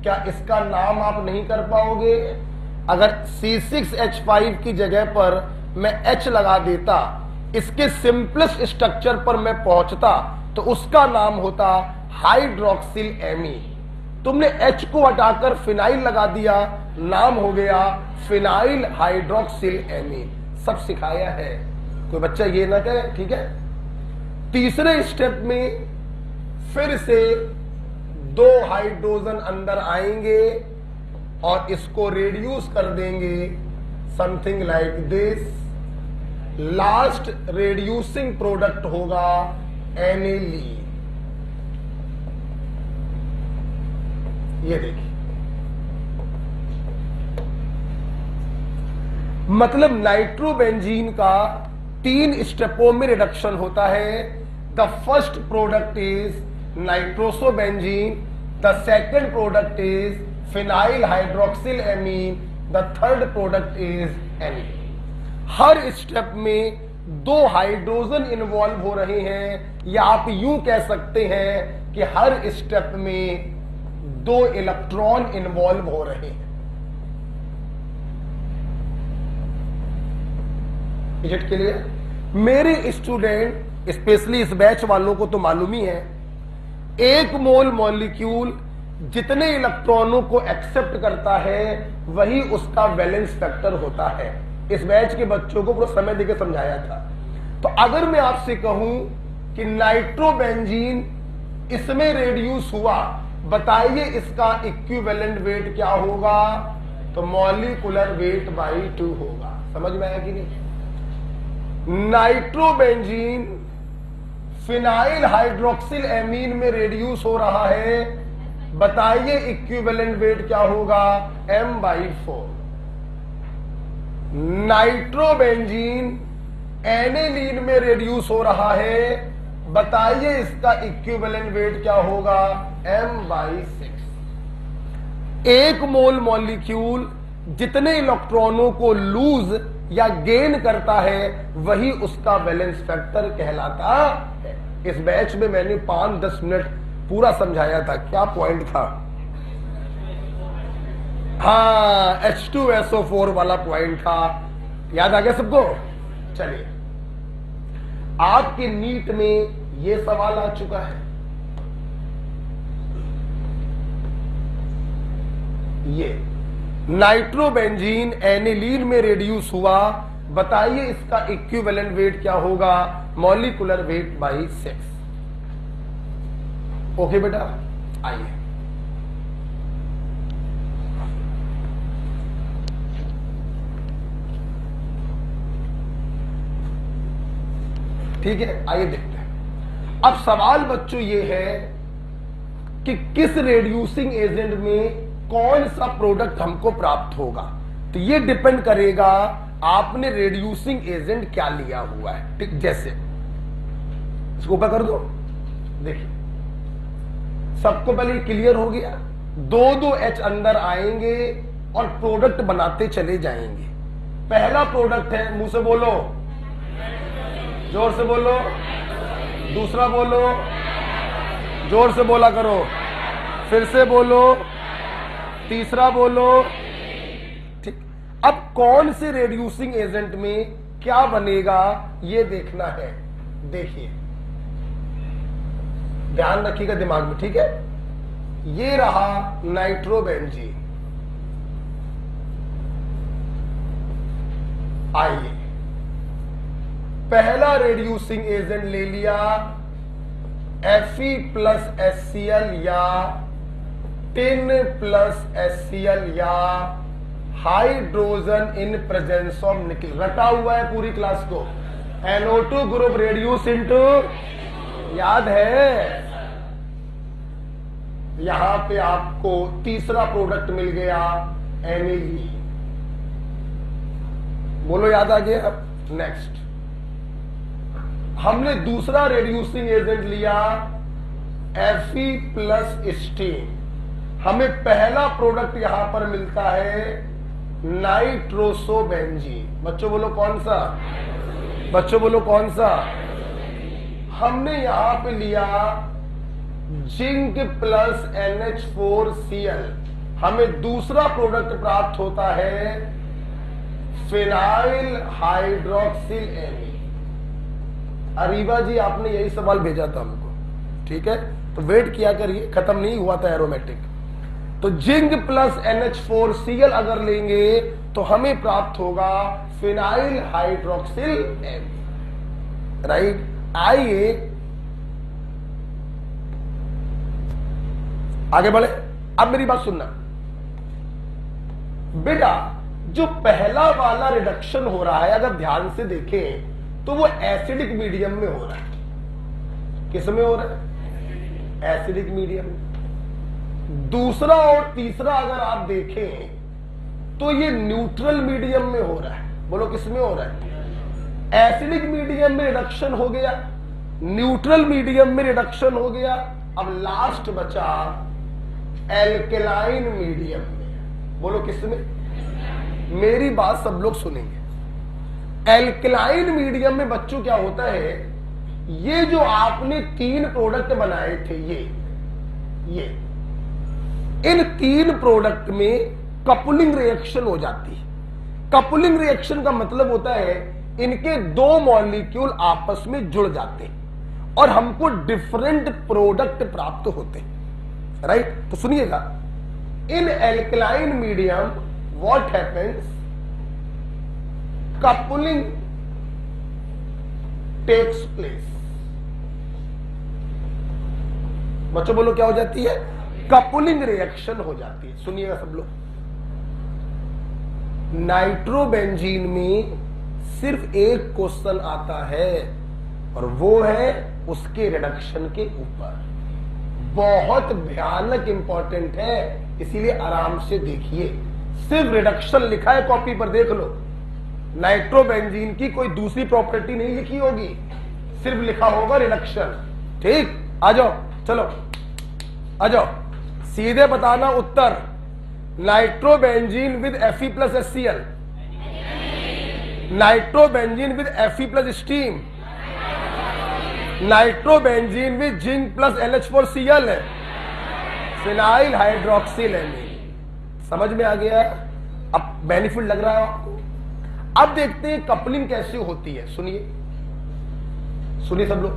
क्या इसका नाम आप नहीं कर पाओगे? अगर C6H5 की जगह पर मैं H लगा देता, इसके सिंपलेस्ट स्ट्रक्चर पर मैं पहुंचता तो उसका नाम होता हाइड्रोक्सिल एमीन। तुमने H को हटाकर फिनाइल लगा दिया, नाम हो गया फिनाइल हाइड्रोक्सिल एमीन। सब सिखाया है, कोई बच्चा ये ना कहे, ठीक है। तीसरे स्टेप में फिर से 2 हाइड्रोजन अंदर आएंगे और इसको रेड्यूस कर देंगे, something like this. Last reducing product होगा एनिलीन। ये देखिए, मतलब नाइट्रोबेंजीन का 3 स्टेपों में रिडक्शन होता है। The first product is nitrosobenzene, the second product is phenyl hydroxyl amine, the third product is aniline. हर स्टेप में 2 हाइड्रोजन इन्वॉल्व हो रहे हैं, या आप यूं कह सकते हैं कि हर स्टेप में 2 इलेक्ट्रॉन इन्वॉल्व हो रहे हैं। Is it clear? मेरे स्टूडेंट, स्पेशली इस बैच वालों को तो मालूम ही है, 1 मोल मॉलिक्यूल जितने इलेक्ट्रॉनों को एक्सेप्ट करता है वही उसका वैलेंस फैक्टर होता है। इस बैच के बच्चों को पूरा समय देकर समझाया था। तो अगर मैं आपसे कहूं कि नाइट्रोबेंजीन इसमें रेड्यूस हुआ, बताइए इसका इक्विवेलेंट वेट क्या होगा? तो मॉलिक्यूलर वेट बाई 2 होगा। समझ में आया कि नहीं? नाइट्रोबेंजीन फिनाइल हाइड्रोक्सिल एमीन में रेड्यूस हो रहा है, बताइए इक्विवेलेंट वेट क्या होगा? m/4। नाइट्रोबेंजीन एनिलीन में रेड्यूस हो रहा है, बताइए इसका इक्विवेलेंट वेट क्या होगा? m/6। 1 मोल मॉलिक्यूल जितने इलेक्ट्रॉनों को लूज या गेन करता है वही उसका बैलेंस फैक्टर कहलाता है। इस बैच में मैंने 5-10 मिनट पूरा समझाया था। क्या पॉइंट था? हाँ, H2SO4 वाला पॉइंट था। याद आ गया सबको? चलिए, आपके नीट में ये सवाल आ चुका है। ये नाइट्रोबेंजीन एनिलीन में रेड्यूस हुआ, बताइए इसका इक्विवेलेंट वेट क्या होगा? Molecular weight by 6। ओके बेटा, आइए ठीक है, आइए देखते हैं। अब सवाल बच्चों ये है कि किस रेड्यूसिंग एजेंट में कौन सा प्रोडक्ट हमको प्राप्त होगा। तो ये डिपेंड करेगा आपने रेड्यूसिंग एजेंट क्या लिया हुआ है। ठीक, जैसे इसको ऊपर कर दो। देखिए, सबको पहले क्लियर हो गया। 2-2 H अंदर आएंगे और प्रोडक्ट बनाते चले जाएंगे। पहला प्रोडक्ट है, मुंह से बोलो, जोर से बोलो, दूसरा बोलो, जोर से बोला करो, फिर से बोलो, तीसरा बोलो। ठीक, अब कौन से रेड्यूसिंग एजेंट में क्या बनेगा ये देखना है। देखिए, ध्यान रखिएगा दिमाग में, ठीक है। ये रहा नाइट्रोबेंजीन। आइए, पहला रेड्यूसिंग एजेंट ले लिया Fe+HCl या टिन प्लस HCl या hydrogen in presence of nickel. रटा हुआ है पूरी क्लास को। NO2 ग्रुप रेड्यूस इनटू, याद है। यहां पे आपको तीसरा प्रोडक्ट मिल गया एनिलीन। बोलो, याद आ गया? नेक्स्ट, हमने दूसरा रेड्यूसिंग एजेंट लिया Fe+स्टीन। हमें पहला प्रोडक्ट यहां पर मिलता है नाइट्रोसोबेंजीन। बच्चों बोलो कौन सा? बच्चों बोलो कौन सा? हमने यहां पे लिया जिंक प्लस NH4Cl। हमें दूसरा प्रोडक्ट प्राप्त होता है फिनाइल हाइड्रोक्सिल एमीन। अरीबा जी, आपने यही सवाल भेजा था हमको, ठीक है, तो वेट किया करिए, खत्म नहीं हुआ था एरोमेटिक। तो जिंक प्लस NH4Cl अगर लेंगे तो हमें प्राप्त होगा फिनाइल हाइड्रोक्सिल एमीन। राइट, आइए आगे बढ़े। अब मेरी बात सुनना बेटा, जो पहला वाला रिडक्शन हो रहा है, अगर ध्यान से देखें तो वो एसिडिक मीडियम में हो रहा है। किस में हो रहा है? Acidic medium. दूसरा और तीसरा अगर आप देखें तो ये न्यूट्रल मीडियम में हो रहा है। बोलो किस में हो रहा है? एसिडिक मीडियम में रिडक्शन हो गया, न्यूट्रल मीडियम में रिडक्शन हो गया। अब लास्ट बचा एल्केलाइन मीडियम में। बोलो किस में? मेरी बात सब लोग सुनेंगे। एल्केलाइन मीडियम में बच्चों क्या होता है, ये जो आपने 3 प्रोडक्ट बनाए थे, ये इन 3 प्रोडक्ट में कपलिंग रिएक्शन हो जाती है। कपलिंग रिएक्शन का मतलब होता है इनके 2 मॉलिक्यूल आपस में जुड़ जाते हैं और हमको डिफरेंट प्रोडक्ट प्राप्त होते हैं। राइट, तो सुनिएगा, in alkaline medium what happens, coupling takes place. बच्चों बोलो क्या हो जाती है? कपलिंग रिएक्शन हो जाती है। सुनिएगा सब लोग, नाइट्रोबेंजीन में सिर्फ एक क्वेश्चन आता है और वो है उसके रिडक्शन के ऊपर। बहुत भयानक इंपॉर्टेंट है, इसीलिए आराम से देखिए। सिर्फ रिडक्शन लिखा है कॉपी पर, देख लो। नाइट्रोबेंजीन की कोई दूसरी प्रॉपर्टी नहीं लिखी होगी, सिर्फ लिखा होगा रिडक्शन। ठीक, आ जाओ, चलो आ जाओ, सीधे बताना उत्तर। Nitrobenzene with Fe+HCl, nitrobenzene with Fe plus steam, nitrobenzene with zinc plus LH4Cl है, फिनाइल हाइड्रोक्सिल एमीन। समझ में आ गया? अब बेनिफिट लग रहा है आपको? अब देखते हैं कपलिंग कैसे होती है। सुनिए सुनिए सब लोग।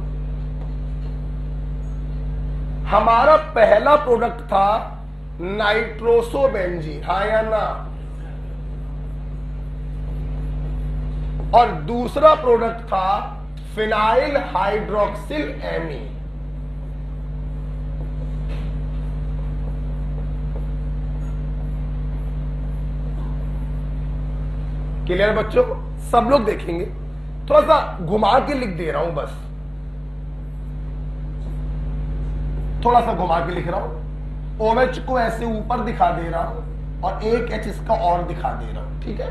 हमारा पहला प्रोडक्ट था नाइट्रोसोबेंजीन, हाँ या ना, और दूसरा प्रोडक्ट था फिनाइल हाइड्रोक्सिल एमीन। क्लियर बच्चों? सब लोग देखेंगे। थोड़ा सा घुमा के लिख दे रहा हूं, बस थोड़ा सा घुमा के लिख रहा हूं। OH को ऐसे ऊपर दिखा दे रहा हूं और एक H इसका और दिखा दे रहा हूं, ठीक है?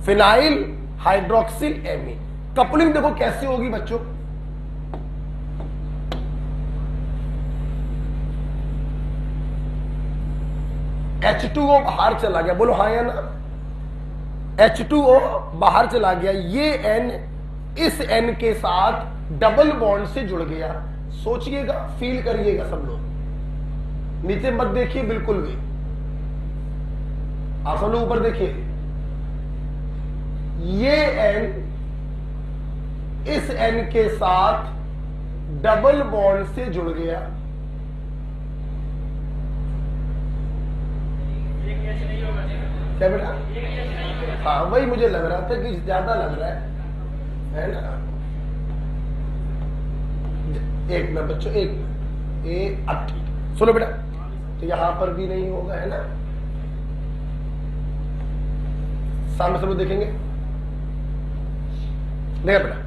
Phenyl hydroxyl amine. कपलिंग देखो कैसे होगी बच्चों। H2O बाहर चला गया, बोलो हाँ या ना। H2O बाहर चला गया, ये N इस N के साथ डबल बॉन्ड से जुड़ गया। सोचिएगा, फील करिएगा सब लोग। नीचे मत देखिए बिल्कुल भी, आप सब लोग ऊपर देखिए। ये N इस N के साथ डबल बॉन्ड से जुड़ गया। क्या बेटा? हाँ वही मुझे लग रहा था कि ज्यादा लग रहा है ना। एक मिनट बच्चों, एक मिनट। अब ठीक है, सुनो बेटा। तो यहां पर भी नहीं होगा, है ना? सामने सब लोग देखेंगे। देखा बेटा,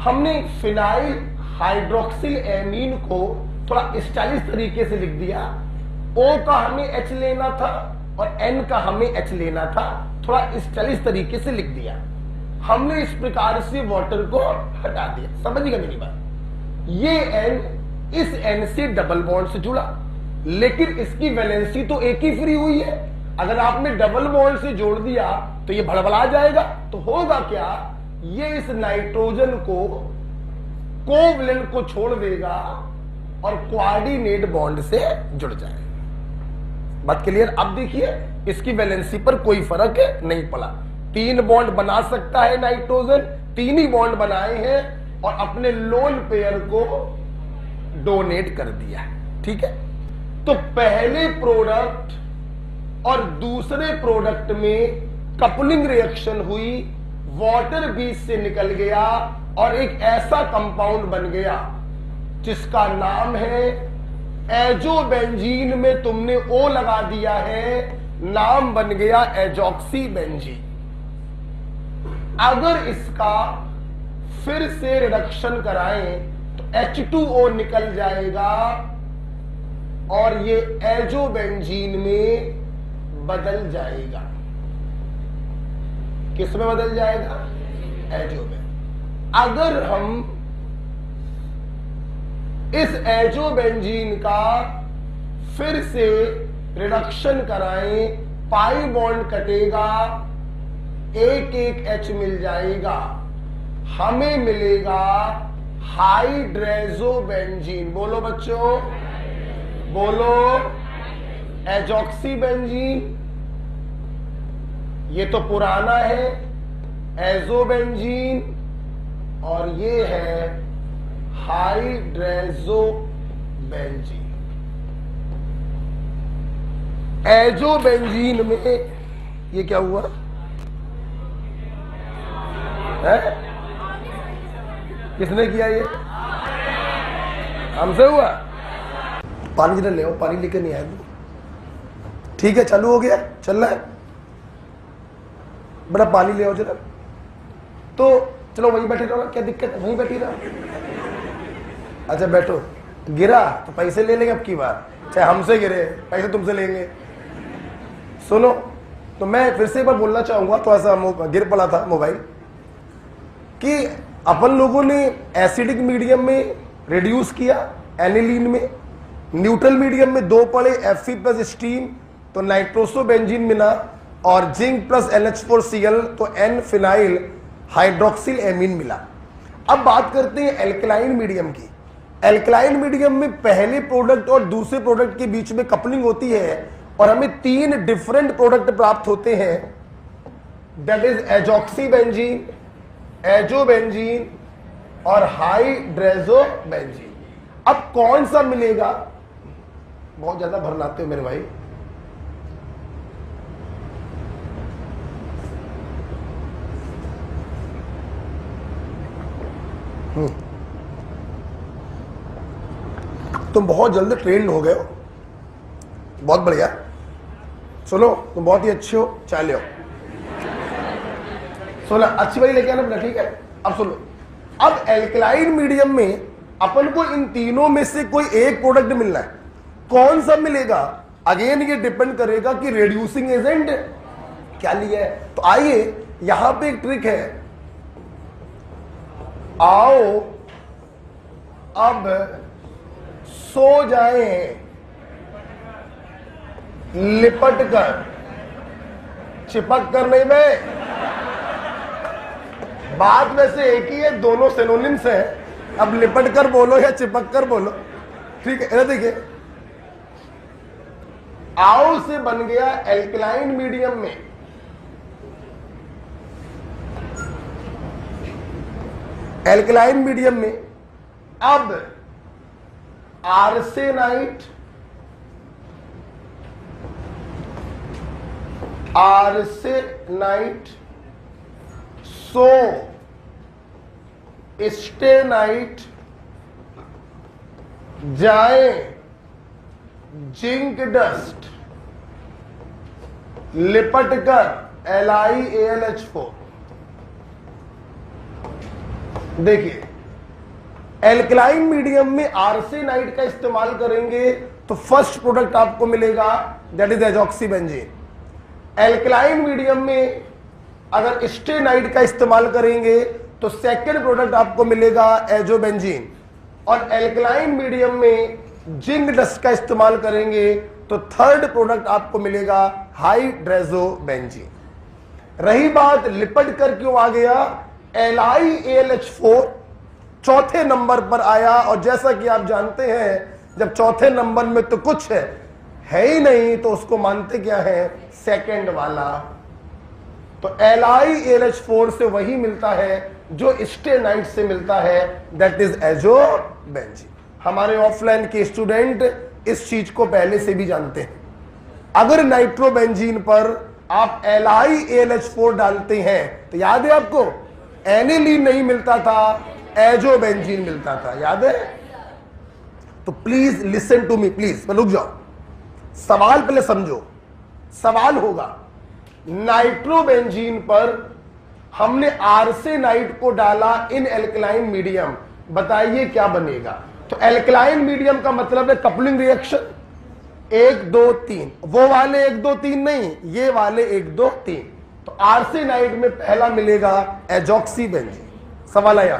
हमने फिनाइल हाइड्रोक्सिल एमीन को थोड़ा स्टाइलिश तरीके से लिख दिया। O का हमें H लेना था और N का हमें H लेना था, थोड़ा स्टाइलिश तरीके से लिख दिया। हमने इस प्रकार से वाटर को हटा दिया। समझिएगा मेरी बात। ये N इस N से डबल बॉन्ड से जुड़ा, लेकिन इसकी वैलेंसी तो एक ही फ्री हुई है। अगर आपने डबल बॉन्ड से जोड़ दिया तो ये भड़बड़ा जाएगा। तो होगा क्या, ये इस नाइट्रोजन को कोवलेंट को छोड़ देगा और कोऑर्डिनेट बॉन्ड से जुड़ जाएगा। बात क्लियर? अब देखिए, इसकी वैलेंसी पर कोई फर्क नहीं पड़ा। 3 बॉन्ड बना सकता है नाइट्रोजन, 3 ही बॉन्ड बनाए हैं और अपने लोन पेयर को डोनेट कर दिया। ठीक है? तो पहले प्रोडक्ट और दूसरे प्रोडक्ट में कपलिंग रिएक्शन हुई, वाटर बीच से निकल गया और एक ऐसा कंपाउंड बन गया जिसका नाम है एजोबेंजीन। में तुमने O लगा दिया है, नाम बन गया एजॉक्सीबेंजीन। अगर इसका फिर से रिडक्शन कराएं तो H2O निकल जाएगा और ये एजोबेंजीन में बदल जाएगा। किस में बदल जाएगा? एजोबेंजीन। अगर हम इस एजोबेंजीन का फिर से रिडक्शन कराएं, पाई बॉन्ड कटेगा, एक H मिल जाएगा, हमें मिलेगा हाइड्रेजोबेंजीन। बोलो बच्चों, बोलो। एजॉक्सीबेंजीन ये तो पुराना है, एजोबेंजीन, और ये है हाइड्रेजोबेंजीन। एजोबेंजीन में ये क्या हुआ है? किसने किया ये? हमसे हुआ। पानी जरा ले आओ, पानी लेकर नहीं आया। ठीक है, चालू हो गया, चल रहा है बड़ा। पानी ले आओ जरा। तो चलो वहीं बैठे रहो, क्या दिक्कत है? वहीं बैठी रहो। अच्छा बैठो। गिरा तो पैसे ले लेंगे अब की बार, चाहे हमसे गिरे पैसे तुमसे लेंगे। सुनो, तो मैं फिर से एक बार बोलना चाहूंगा, थोड़ा सा गिर पड़ा था मोबाइल, कि अपन लोगों ने एसिडिक मीडियम में रिड्यूस किया, एनिलीन में, न्यूट्रल मीडियम में 2 पड़े Fe प्लस स्टीम, तो नाइट्रोसोबेंजीन मिला, और जिंक प्लस NH4Cl, तो N फिनाइल हाइड्रोक्सिल एमीन मिला। अब बात करते हैं एल्कलाइन मीडियम की। एल्कलाइन मीडियम में पहले प्रोडक्ट और दूसरे प्रोडक्ट के बीच में कपलिंग होती है और हमें 3 डिफरेंट प्रोडक्ट प्राप्त होते हैं, दैट इज एजॉक्सीबेंजीन, एजोबेंजीन और हाइड्रेजोबेंजीन। अब कौन सा मिलेगा? बहुत ज्यादा भरनाते हो मेरे भाई। तुम बहुत जल्दी ट्रेंड हो गए हो, बहुत बढ़िया। सुनो, तुम बहुत ही अच्छे हो, चाय ले आओ। सुनो, अच्छी वाली लेके आना अपना, ठीक है। अब सुनो, अब एल्कलाइन मीडियम में अपन को इन तीनों में से कोई एक प्रोडक्ट मिलना है। कौन सा मिलेगा? अगेन ये डिपेंड करेगा कि रिड्यूसिंग एजेंट क्या लिया है। तो आइए, यहां पे एक ट्रिक है। आओ अब सो जाएं लिपट कर, चिपक कर नहीं। मैं बात वैसे एक ही है, दोनों सिनोनिम्स हैं। अब लिपट कर बोलो या चिपक कर बोलो, ठीक है। देखिए, आओ से बन गया एल्कलाइन मीडियम में एल्कलाइन मीडियम में अब आर्सेनाइट, सो स्टेनाइट जाए जिंक डस्ट लिपट कर LiAlH4। देखिए, एल्कलाइन मीडियम में आर्सेनाइट का इस्तेमाल करेंगे तो फर्स्ट प्रोडक्ट आपको मिलेगा, दैट इज एजॉक्सीबेंजीन। एल्कलाइन मीडियम में अगर स्टेनाइट का इस्तेमाल करेंगे तो सेकंड प्रोडक्ट आपको मिलेगा एजोबेंजीन। और एल्कलाइन मीडियम में जिंक डस्ट का इस्तेमाल करेंगे तो थर्ड प्रोडक्ट आपको मिलेगा हाइड्रेजोबेंजीन। रही बात लिपट कर क्यों आ गया, LiAlH4 चौथे नंबर पर आया। और जैसा कि आप जानते हैं, जब चौथे नंबर में तो कुछ है ही नहीं तो उसको मानते क्या है, सेकंड वाला। तो LiAlH4 से वही मिलता है जो स्टेनाइट से मिलता है, दैट इज एजोबेंजीन। हमारे ऑफलाइन के स्टूडेंट इस चीज को पहले से भी जानते हैं। अगर नाइट्रोबेंजीन पर आप LiAlH4 डालते हैं तो याद है आपको, एनिलीन नहीं मिलता था, एजोबेंजीन मिलता था, याद है। तो please listen to me, please रुक जाओ, सवाल पहले समझो। सवाल होगा, नाइट्रोबेंजीन पर हमने आर्सेनाइट को डाला इन एल्कलाइन मीडियम, बताइए क्या बनेगा। तो एल्कलाइन मीडियम का मतलब है कपलिंग रिएक्शन 1 2 3, वो वाले 1 2 3 नहीं, ये वाले 1 2 3। तो आर्सेनाइट में पहला मिलेगा एजॉक्सीबेंजीन। सवाल आया,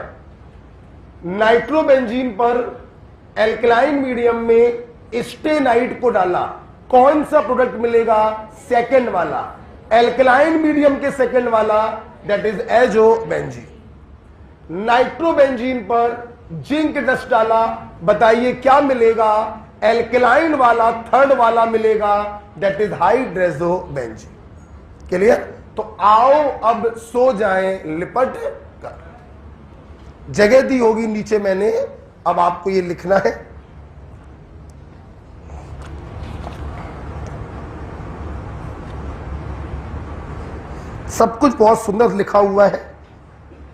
नाइट्रोबेंजीन पर एल्कलाइन मीडियम में स्टेनाइट को डाला, कौन सा प्रोडक्ट मिलेगा, सेकंड वाला। एल्कलाइन मीडियम के सेकंड वाला, दैट इज एजोबेंजीन। नाइट्रोबेंजीन पर जिंक डस्ट डाला, बताइए क्या मिलेगा, एल्कलाइन वाला थर्ड वाला मिलेगा, दैट इज हाइड्रेजोबेंजीन। क्लियर। तो आओ अब सो जाएं लिपट कर। जगह दी होगी नीचे मैंने, अब आपको ये लिखना है। सब कुछ बहुत सुंदर लिखा हुआ है,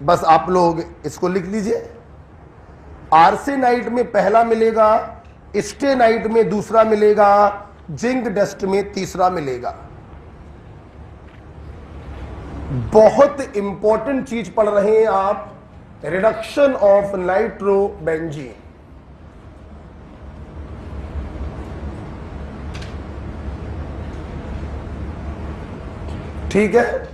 बस आप लोग इसको लिख लीजिए। आर्सेनाइट में पहला मिलेगा, स्टेनाइट में दूसरा मिलेगा, जिंक डस्ट में तीसरा मिलेगा। बहुत इंपॉर्टेंट चीज पढ़ रहे हैं आप, रिडक्शन ऑफ नाइट्रोबेंजीन। ठीक है।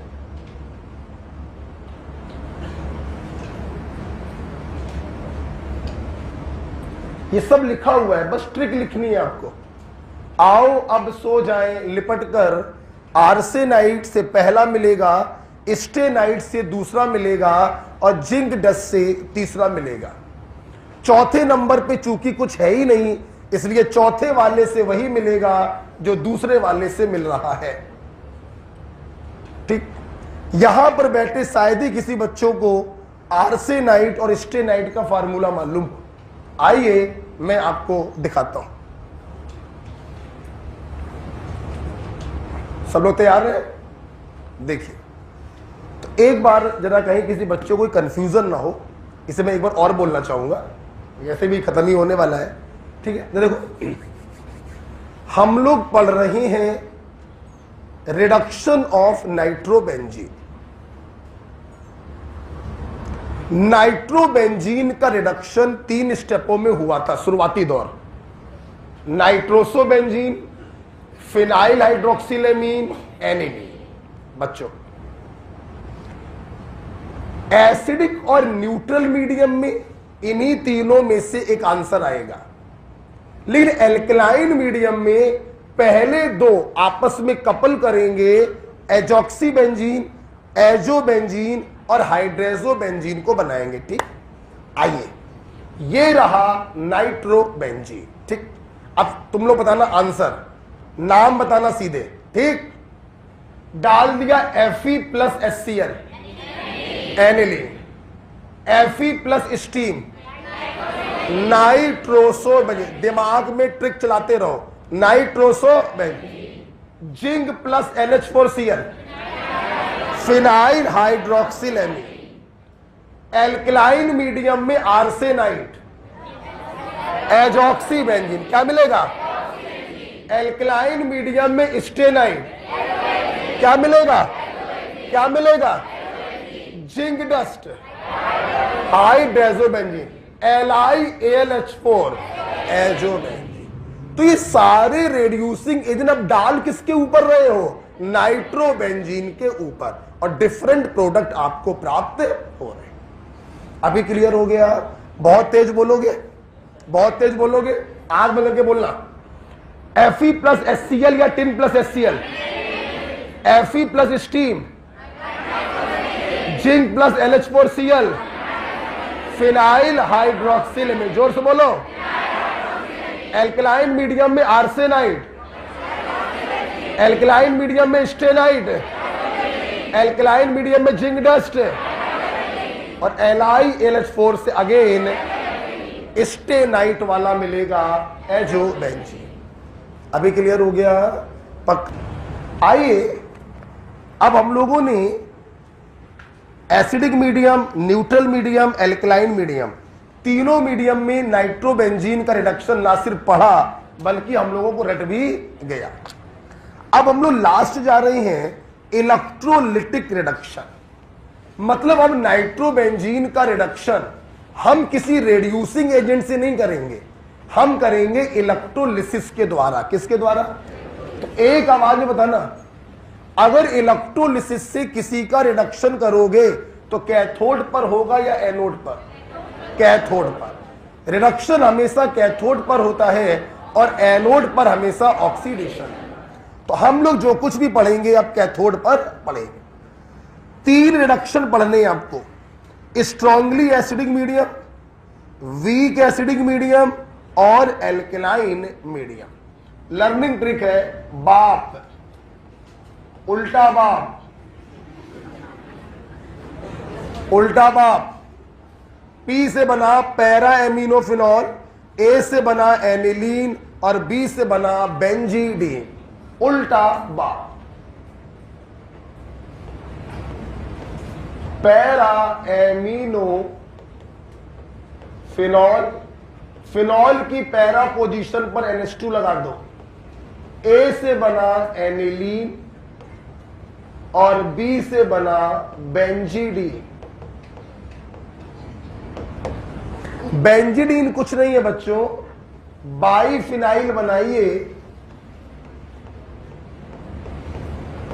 ये सब लिखा हुआ है, बस ट्रिक लिखनी है आपको। आओ अब सो जाएं लिपट कर आर्सेनाइट से पहला मिलेगा, स्टेनाइट से दूसरा मिलेगा और जिंक डस्ट से तीसरा मिलेगा। चौथे नंबर पे चूंकि कुछ है ही नहीं, इसलिए चौथे वाले से वही मिलेगा जो दूसरे वाले से मिल रहा है। ठीक, यहां पर बैठे शायद ही किसी बच्चों को आर्सेनाइट और स्टेनाइट का फार्मूला मालूम हो। आइए मैं आपको दिखाता हूं। सब लोग तैयार हैं? देखिए, तो एक बार जरा कहीं किसी बच्चों को कंफ्यूजन ना हो, इसे मैं एक बार और बोलना चाहूंगा, ऐसे भी खत्म ही होने वाला है। ठीक है, देखो हम लोग पढ़ रहे हैं रिडक्शन ऑफ नाइट्रोबेंजीन। नाइट्रोबेंजीन का रिडक्शन 3 स्टेपों में हुआ था शुरुआती दौर। नाइट्रोसोबेंजीन, फिनाइल हाइड्रोक्सिलेमीन, एनिलीन। बच्चों, एसिडिक और न्यूट्रल मीडियम में इन्हीं तीनों में से एक आंसर आएगा, लेकिन एल्कलाइन मीडियम में पहले दो आपस में कपल करेंगे, एजॉक्सीबेंजीन, एजोबेंजीन और हाइड्रेजोबेंजीन को बनाएंगे। ठीक, आइए ये रहा नाइट्रोबेंजीन। ठीक, अब तुम लोग बताना आंसर, नाम बताना सीधे। ठीक, डाल दिया Fe plus HCl, aniline, Fe plus steam, nitrosobenzene. दिमाग में ट्रिक चलाते रहो, nitrosobenzene. Zinc plus NH4Cl, phenyl hydroxylamine. Alkaline medium में आर्सेनाइट, एजॉक्सीबेंजीन। क्या मिलेगा? एल्कलाइन मीडियम में स्टेनाइट। क्या मिलेगा? क्या मिलेगा? Zinc dust, hydrazobenzene, LiAlH4, azobenzene. तो ये सारे रेड्यूसिंग एजेंट अब डाल किसके ऊपर रहे हो? नाइट्रोबेंजीन के ऊपर, और डिफरेंट प्रोडक्ट आपको प्राप्त हो रहे हैं। अभी क्लियर हो गया? बहुत तेज बोलोगे, बहुत तेज बोलोगे, आग बंद करके बोलना। Fe प्लस HCl या tin plus HCl? Fe plus steam, zinc plus LH4Cl, phenyl hydroxylamine. जोर से बोलो। एल्कलाइन मीडियम में आर्सेनाइट, एल्कलाइन मीडियम में स्टेनाइट, एल्कलाइन मीडियम में जिंक डस्ट, और LiAlH4 से अगेन स्टेनाइट वाला मिलेगा एजोबेंजीन। अभी क्लियर हो गया? पक। आइए अब हम लोगों ने acidic medium, neutral medium, alkaline medium, तीनों मीडियम में नाइट्रोबेंजीन का रिडक्शन ना सिर्फ पढ़ा बल्कि हम लोगों को रट भी गया। अब हम लोग लास्ट जा रहे हैं इलेक्ट्रोलिटिक रिडक्शन। मतलब अब नाइट्रोबेंजीन का रिडक्शन हम किसी रेड्यूसिंग एजेंट से नहीं करेंगे, हम करेंगे इलेक्ट्रोलिसिस के द्वारा। किसके द्वारा? तो एक आवाज में बताना, अगर इलेक्ट्रोलिसिस से किसी का रिडक्शन करोगे तो कैथोड पर होगा या एनोड पर? कैथोड पर। रिडक्शन हमेशा कैथोड पर होता है और एनोड पर हमेशा ऑक्सीडेशन। तो हम लोग जो कुछ भी पढ़ेंगे अब कैथोड पर पढ़ेंगे। 3 रिडक्शन पढ़ने आपको, strongly acidic medium, weak acidic medium और एल्कलाइन मीडियम। लर्निंग ट्रिक है, बाप उल्टा बाप, उल्टा बाप। P से बना पैरा एमिनोफिनॉल, A से बना एनिलीन और B से बना बेंजीडीन। उल्टा बाप। पैरा एमिनो फिनॉल, फिनॉल की पैरा पोजीशन पर NH2 लगा दो। A से बना एनिलीन और B से बना बेंजीडीन। बेंजीडीन कुछ नहीं है बच्चों, बाईफिनाइल बनाइए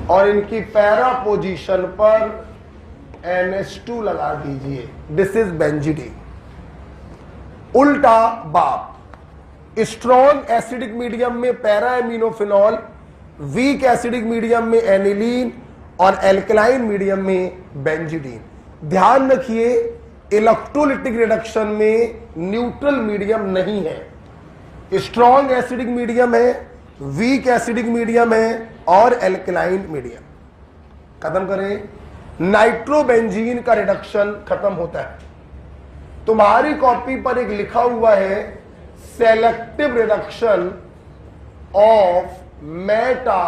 और इनकी पैरा पोजीशन पर NH2 लगा दीजिए। This is benzidine. उल्टा बाप। स्ट्रॉन्ग एसिडिक मीडियम में para aminophenol, weak acidic medium में एनिलीन और एल्कलाइन मीडियम में बेंजीडीन। ध्यान रखिए इलेक्ट्रोलिटिक रिडक्शन में न्यूट्रल मीडियम नहीं है, स्ट्रॉन्ग एसिडिक मीडियम है, वीक एसिडिक मीडियम है और एल्कलाइन मीडियम। खत्म करें, नाइट्रोबेंजीन का रिडक्शन खत्म होता है। तुम्हारी कॉपी पर एक लिखा हुआ है selective reduction of meta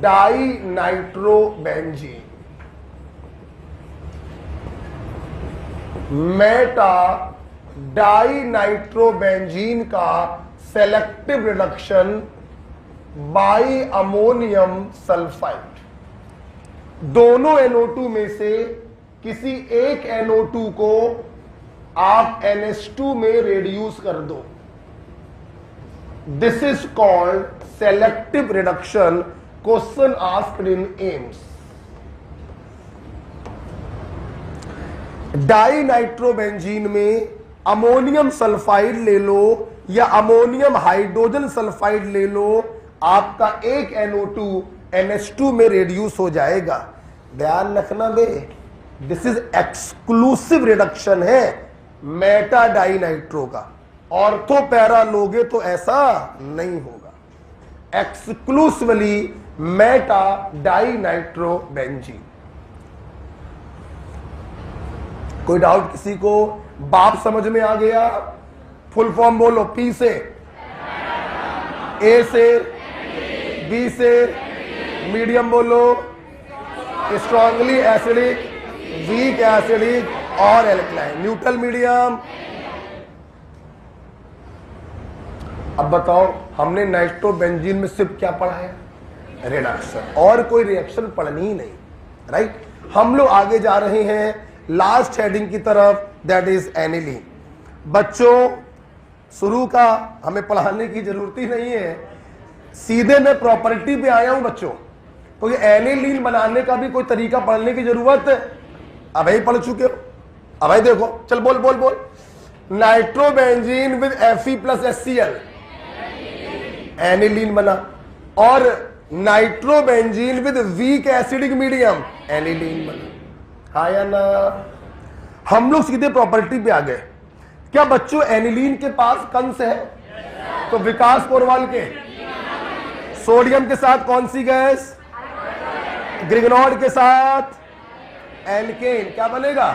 di nitrobenzene. Meta di nitrobenzene का selective reduction by ammonium sulphide. दोनों NO2 में से किसी एक NO2 को आप NH2 में रेड्यूस कर दो। This is called selective reduction, question asked in AIIMS. Dinitrobenzene में अमोनियम सल्फाइड ले लो या अमोनियम हाइड्रोजन सल्फाइड ले लो, आपका एक NO2 NH2 में रेड्यूस हो जाएगा। ध्यान रखना बे, दिस इज एक्सक्लूसिव रिडक्शन है मेटा डाई नाइट्रो का। ऑर्थो पैरा लोगे तो ऐसा नहीं होगा। Exclusively meta die nitro benzene. कोई डाउट किसी को? बाप समझ में आ गया? फुल फॉर्म बोलो, पी से, ए से, बी से, मीडियम बोलो, स्ट्रॉन्गली एसिडिक, वीक एसिडिक और एल्कलाइन। Neutral medium. अब बताओ, हमने नाइट्रोबेंजीन में सिर्फ क्या पढ़ा है? रिडक्शन, और कोई रिएक्शन पढ़नी ही नहीं, राइट। हम लोग आगे जा रहे हैं लास्ट हेडिंग की तरफ, दैट इज एनिलीन। बच्चों, शुरू का हमें पढ़ाने की जरूरत ही नहीं है, सीधे मैं प्रॉपर्टी पे आया हूं बच्चों। तो ये एनिलीन बनाने का भी कोई तरीका पढ़ने की जरूरत है? अब ही पढ़ चुके हो। अब भाई देखो, चल बोल बोल बोल। Nitrobenzene with Fe plus HCl, aniline बना। और nitrobenzene with weak acidic medium, aniline बना। हाँ या ना? हम लोग सीधे प्रॉपर्टी पे आ गए। क्या बच्चों एनिलीन के पास कंस है? तो विकास पोरवाल के सोडियम के साथ कौन सी गैस? ग्रिगनॉर्ड के साथ एल्केन, क्या बनेगा?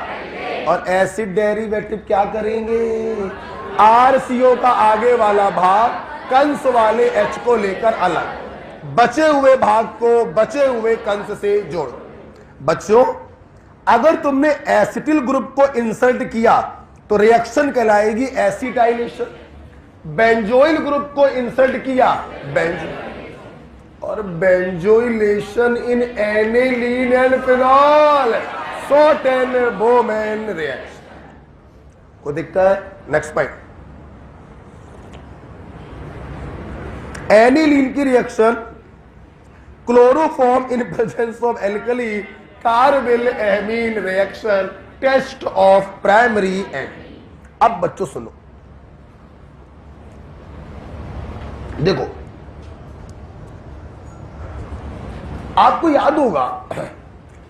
और एसिड डेरिवेटिव क्या करेंगे? RCO का आगे वाला भाग कंस वाले H को लेकर अलग, बचे हुए भाग को बचे हुए कंस से जोड़ो। बच्चों, अगर तुमने एसिटिल ग्रुप को इंसर्ट किया तो रिएक्शन कहलाएगी एसिटाइलेशन। बेंजोइल ग्रुप को इंसर्ट किया, बेंजोइल। और benzoylation in aniline and phenol, Schotten Baumann reaction. को दिखता है? नेक्स्ट पॉइंट, एनिलीन की reaction chloroform in presence of alkali carbyl amine reaction, test of primary and. अब बच्चों सुनो, देखो आपको याद होगा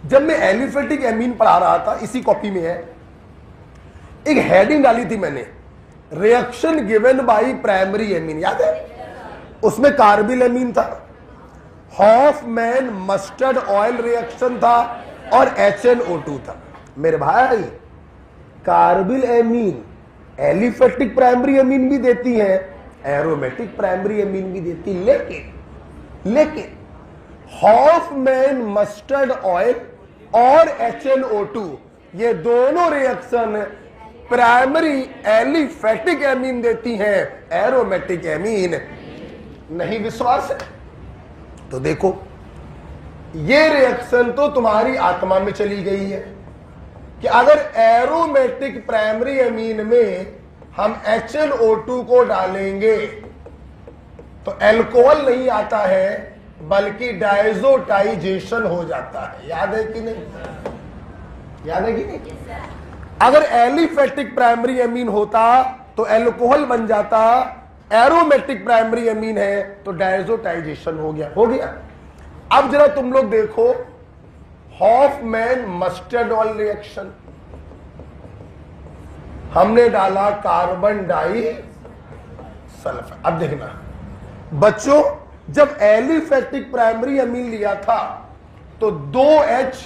जब मैं एलिफेटिक एमीन पढ़ा रहा था, इसी कॉपी में है, एक हेडिंग डाली थी मैंने, reaction given by primary amine, याद है? उसमें कार्बिल एमीन था, हॉफमैन मस्टर्ड ऑयल रिएक्शन था और HNO2 था। मेरे भाई, carbyl amine aliphatic primary amine भी देती है, एरोमेटिक प्राइमरी एमीन भी देती, लेकिन हॉफमैन मस्टर्ड ऑयल और HNO2 ये दोनों रिएक्शन प्राइमरी एलिफेटिक एमीन देती हैं, एरोमेटिक एमीन नहीं। विश्वास है तो देखो, ये रिएक्शन तो तुम्हारी आत्मा में चली गई है कि अगर एरोमेटिक प्राइमरी एमीन में हम HNO2 को डालेंगे तो अल्कोहल नहीं आता है बल्कि डायजोटाइजेशन हो जाता है। याद है कि नहीं? याद है कि नहीं? अगर एलिफेटिक प्राइमरी एमीन होता तो अल्कोहल बन जाता एरोमेटिक प्राइमरी अमीन है तो डायजोटाइजेशन हो गया। अब जरा तुम लोग देखो हॉफमैन मस्टर्ड ऑयल रिएक्शन, हमने डाला कार्बन डाई सल्फर। अब देखना बच्चों, जब एलिफेटिक प्राइमरी अमीन लिया था तो 2H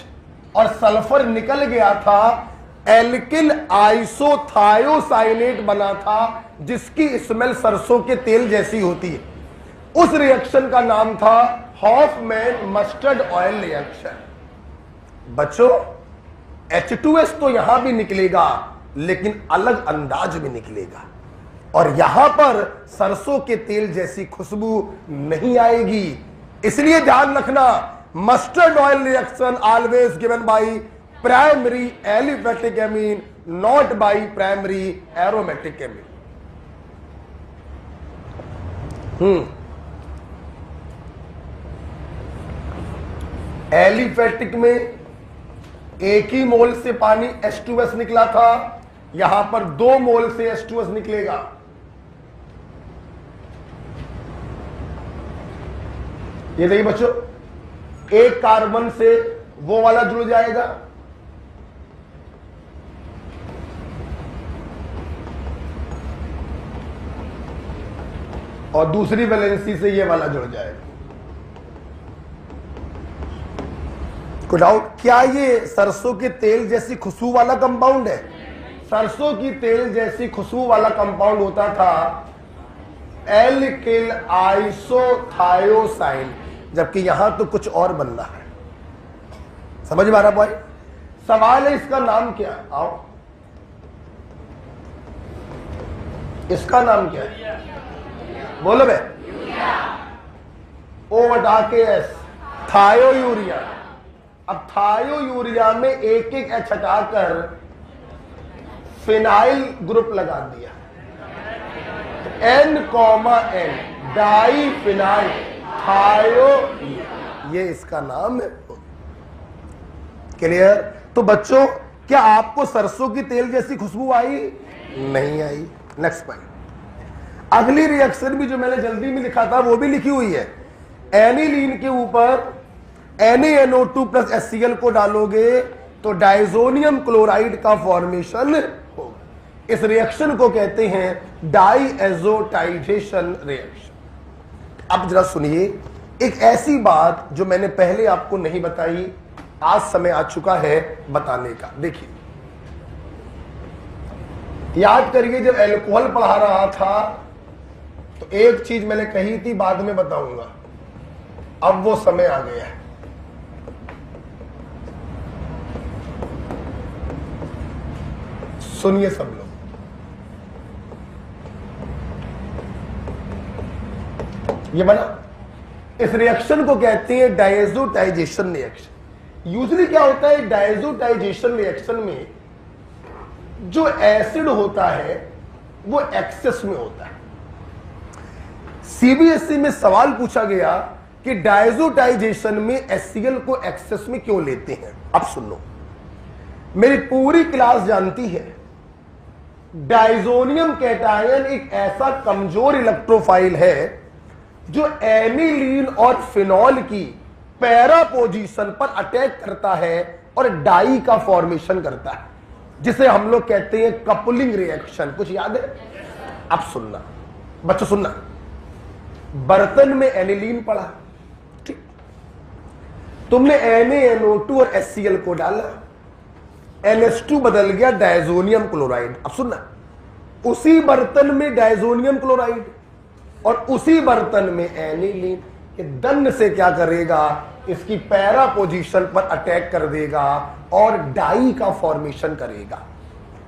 और सल्फर निकल गया था, एल्किल आइसोथायोसाइनेट बना था जिसकी स्मेल सरसों के तेल जैसी होती है। उस रिएक्शन का नाम था हॉफमैन मस्टर्ड ऑयल रिएक्शन। बच्चों H2S तो यहां भी निकलेगा लेकिन अलग अंदाज में निकलेगा, और यहां पर सरसों के तेल जैसी खुशबू नहीं आएगी। इसलिए ध्यान रखना, mustard oil reaction always given by primary aliphatic amine, not by primary aromatic amine. Aliphatic में एक ही मोल से पानी H2S निकला था, यहां पर 2 मोल से H2S निकलेगा। ये देखिए बच्चों, एक कार्बन से वो वाला जुड़ जाएगा, और दूसरी वैलेंसी से ये वाला जुड़ जाएगा। कोई डाउट? क्या ये सरसों के तेल जैसी खुशबू वाला कंपाउंड है? सरसों की तेल जैसी खुशबू वाला कंपाउंड होता था एल्किल आइसोथायोसाइन, जबकि यहां तो कुछ और बन रहा है। समझ में आ रहा बॉय? सवाल है इसका नाम क्या? आओ, इसका नाम क्या है? बोलो बे। O/S, थायो यूरिया। अब थायो यूरिया में एक एक H हटाकर फिनाइल ग्रुप लगा दिया, N, डाई फिनाइल थायो, ये इसका नाम है। क्लियर? तो बच्चों, क्या आपको सरसों की तेल जैसी खुशबू आई? नहीं आई। नेक्स्ट पॉइंट, अगली रिएक्शन भी जो मैंने जल्दी में लिखा था वो भी लिखी हुई है। एनिलीन के ऊपर NaNO2 प्लस HCl को डालोगे तो डाइजोनियम क्लोराइड का फॉर्मेशन होगा। इस रिएक्शन को कहते हैं डाइएजोटाइजेशन रिएक्शन। अब जरा सुनिए, एक ऐसी बात जो मैंने पहले आपको नहीं बताई, आज समय आ चुका है बताने का। देखिए, याद करिए, जब एल्कोहल पढ़ा रहा था तो एक चीज मैंने कही थी, बाद में बताऊंगा, अब वो समय आ गया है। सुनिए सब लोग, ये बना, इस रिएक्शन को कहते हैं डायजोटाइजेशन रिएक्शन। यूजुअली क्या होता है डायजोटाइजेशन रिएक्शन में, जो एसिड होता है वो एक्सेस में होता है। सीबीएसई में सवाल पूछा गया कि डायजोटाइजेशन में HCl को एक्सेस में क्यों लेते हैं। अब सुन लो, मेरी पूरी क्लास जानती है डाइजोनियम कैटायन एक ऐसा कमजोर इलेक्ट्रोफाइल है जो एनिलीन और फिनॉल की पैरा पोजीशन पर अटैक करता है और डाई का फॉर्मेशन करता है, जिसे हम लोग कहते हैं कपलिंग रिएक्शन। कुछ याद है? अब सुनना बच्चों, सुनना, बर्तन में एनिलीन पड़ा, ठीक, तुमने NaNO2 और HCl को डाला, NH2 बदल गया डायजोनियम क्लोराइड। अब सुनना, उसी बर्तन में डायजोनियम क्लोराइड और उसी बर्तन में एनिलीन, ये दंड से क्या करेगा, इसकी पैरा पोजीशन पर अटैक कर देगा और डाई का फॉर्मेशन करेगा,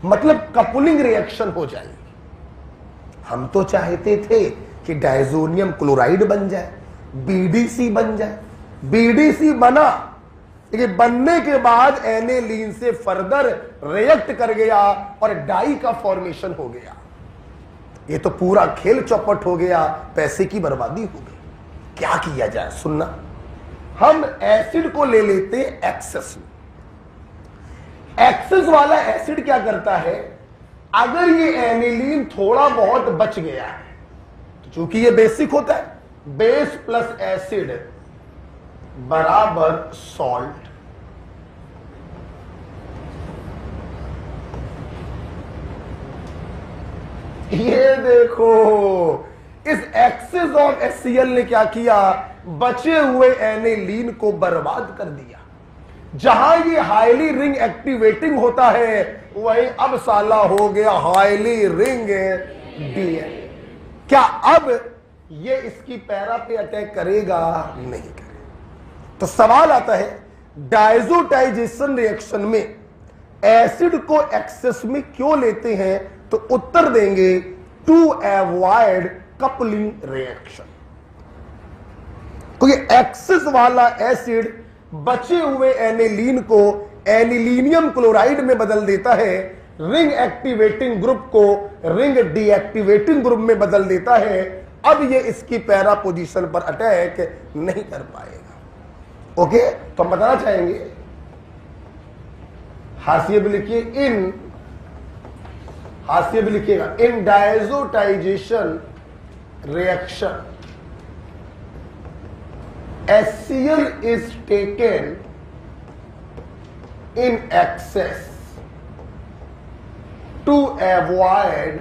मतलब कपलिंग रिएक्शन हो जाएगी। हम तो चाहते थे कि डायजोनियम क्लोराइड बन जाए, BDC बन जाए, BDC बना, लेकिन बनने के बाद एनिलीन से फर्दर रिएक्ट कर गया और डाई का फॉर्मेशन हो गया। ये तो पूरा खेल चौपट हो गया, पैसे की बर्बादी हो गई। क्या किया जाए? सुनना, हम एसिड को ले लेते एक्सेस में। एक्सेस वाला एसिड क्या करता है, अगर ये एनिलीन थोड़ा बहुत बच गया है चूंकि ये बेसिक होता है, बेस प्लस एसिड बराबर सॉल्ट। ये देखो, इस एक्सेस ऑफ HCl ने क्या किया, बचे हुए एनिलीन को बर्बाद कर दिया। जहां ये हाईली रिंग एक्टिवेटिंग होता है, वही अब साला हो गया हाईली रिंग डीएन। क्या अब ये इसकी पैरा पे अटैक करेगा? नहीं करेगा। तो सवाल आता है, डायजोटाइजेशन रिएक्शन में एसिड को एक्सेस में क्यों लेते हैं? तो उत्तर देंगे टू अवॉइड कपलिंग रिएक्शन। क्योंकि एक्सेस वाला एसिड बचे हुए एनिलीन को एनिलीनियम क्लोराइड में बदल देता है, रिंग एक्टिवेटिंग ग्रुप को रिंग डीएक्टिवेटिंग ग्रुप में बदल देता है। अब ये इसकी पैरा पोजीशन पर अटैक नहीं कर पाएगा। ओके, तो हम बताना चाहेंगे, हाशिए भी लिखिए, हाशिए भी लिखिएगा, इन diazotization reaction HCl is taken in excess to avoid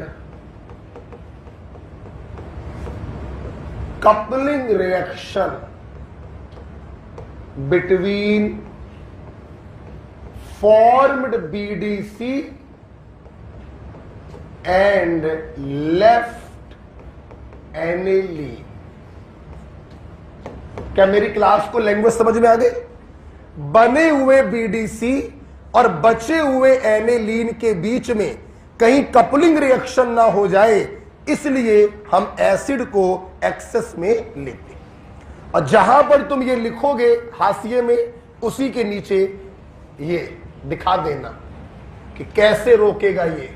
coupling reaction between formed BDC and left aniline। क्या मेरी क्लास को लैंग्वेज समझ में आ गई? बने हुए बीडीसी और बचे हुए एनिलीन के बीच में कहीं कपलिंग रिएक्शन ना हो जाए, इसलिए हम एसिड को एक्सेस में लेते हैं। और जहां पर तुम ये लिखोगे हाशिए में, उसी के नीचे ये दिखा देना कि कैसे रोकेगा ये।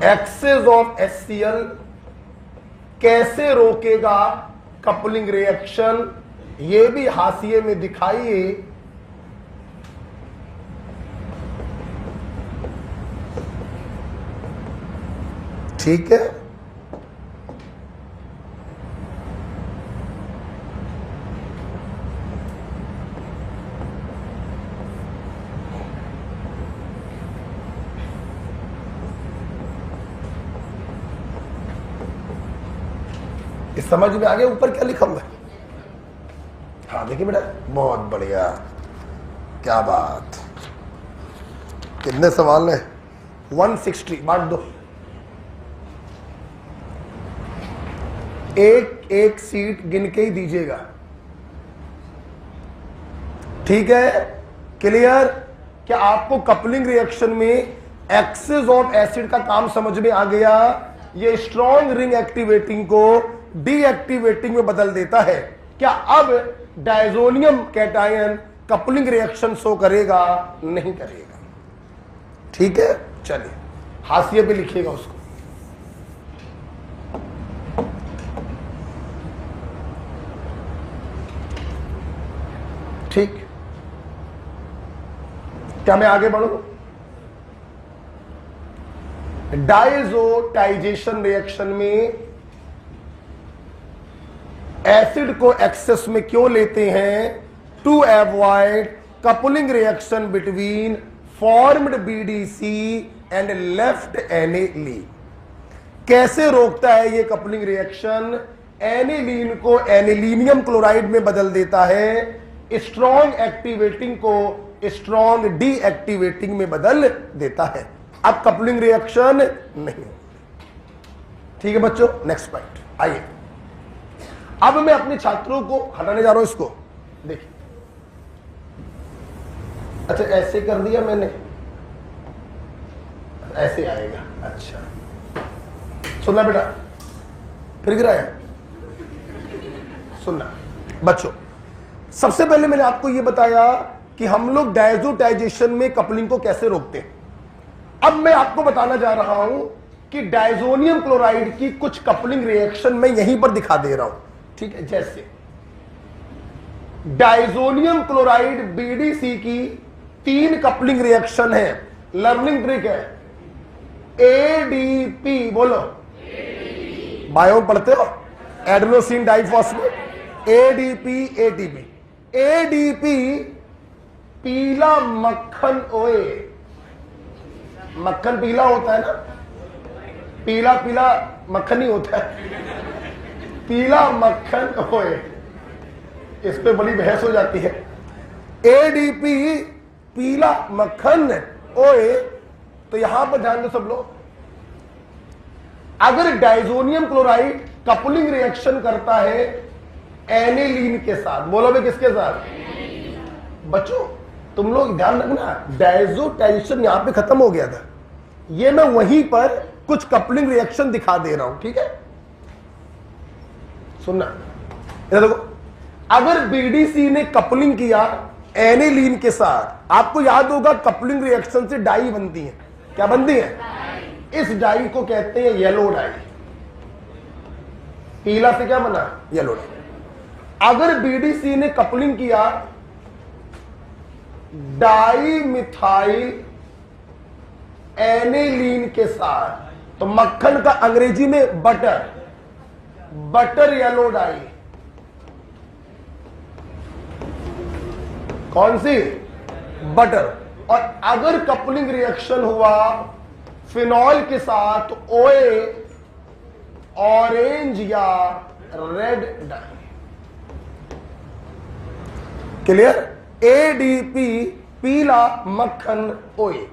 एक्सेस ऑफ HCl कैसे रोकेगा कपलिंग रिएक्शन, ये भी हाशिए में दिखाइए। ठीक है, समझ में आ गया ऊपर क्या लिखा हुआ है? हाँ देखिए बेटा, बहुत बढ़िया, क्या बात। कितने सवाल है? 160 बांट दो, एक एक सीट गिन के ही दीजिएगा। ठीक है, क्लियर? क्या आपको कपलिंग रिएक्शन में एक्सेस ऑफ एसिड का काम समझ में आ गया? ये स्ट्रॉन्ग रिंग एक्टिवेटिंग को डीएक्टिवेटिंग में बदल देता है। क्या अब diazonium cation coupling reaction show करेगा? नहीं करेगा। ठीक है, चलिए हाशिए पे लिखिएगा उसको। ठीक, क्या मैं आगे बढ़ूं? डायजोटाइजेशन रिएक्शन में एसिड को एक्सेस में क्यों लेते हैं? To avoid coupling reaction between formed BDC and left aniline. कैसे रोकता है ये कपलिंग रिएक्शन? एनिलीन को एनिलीनियम क्लोराइड में बदल देता है, स्ट्रॉन्ग एक्टिवेटिंग को स्ट्रॉन्ग डीएक्टिवेटिंग में बदल देता है। अब कपलिंग रिएक्शन नहीं। ठीक है बच्चों, नेक्स्ट पॉइंट आइए। अब मैं अपने छात्रों को हटाने जा रहा हूं इसको। देखिए, अच्छा ऐसे कर दिया मैंने, ऐसे आएगा। अच्छा सुनना बेटा, फिर गिराया। सुनना बच्चों, सबसे पहले मैंने आपको यह बताया कि हम लोग डायजोटाइजेशन में कपलिंग को कैसे रोकते हैं। अब मैं आपको बताना जा रहा हूं कि डायजोनियम क्लोराइड की कुछ कपलिंग रिएक्शन मैं यहीं पर दिखा दे रहा हूं। ठीक है, जैसे डायजोनियम क्लोराइड बीडीसी की 3 कपलिंग रिएक्शन है, लर्निंग ट्रिक है। एडीपी बोलो, बायो पढ़ते हो, adenosine diphosphate, ADP ATP. ADP पीला मक्खन ओए, मक्खन पीला होता है ना, पीला पीला मक्खन ही होता है, पीला मक्खन ओए, इस पे बड़ी बहस हो जाती है। एडीपी पीला मक्खन ओए, तो यहां पर ध्यान दो सब लोग, अगर डाइजोनियम क्लोराइड कपलिंग रिएक्शन करता है एनिलीन के साथ, बोलो भाई किसके साथ? बच्चों तुम लोग ध्यान रखना, डाइजो टेंशन यहां पे खत्म हो गया था, ये मैं वहीं पर कुछ कपलिंग रिएक्शन दिखा दे रहा हूं, ठीक है? सुनना, इधर देखो, अगर बीडीसी ने कपलिंग किया एनिलीन के साथ, आपको याद होगा कपलिंग रिएक्शन से डाई बनती है, क्या बनती है? इस डाई को कहते हैं येलो डाई। पीला से क्या बना? Yellow die. अगर बीडीसी ने कपलिंग किया डाई मिथाइल एनिलीन के साथ, तो मक्खन का अंग्रेजी में बटर, बटर येलो डाई। कौन सी? बटर। और अगर कपलिंग रिएक्शन हुआ फिनॉल के साथ, तो ओए ऑरेंज या रेड डाई। क्लियर? एडीपी पीला मक्खन ओए,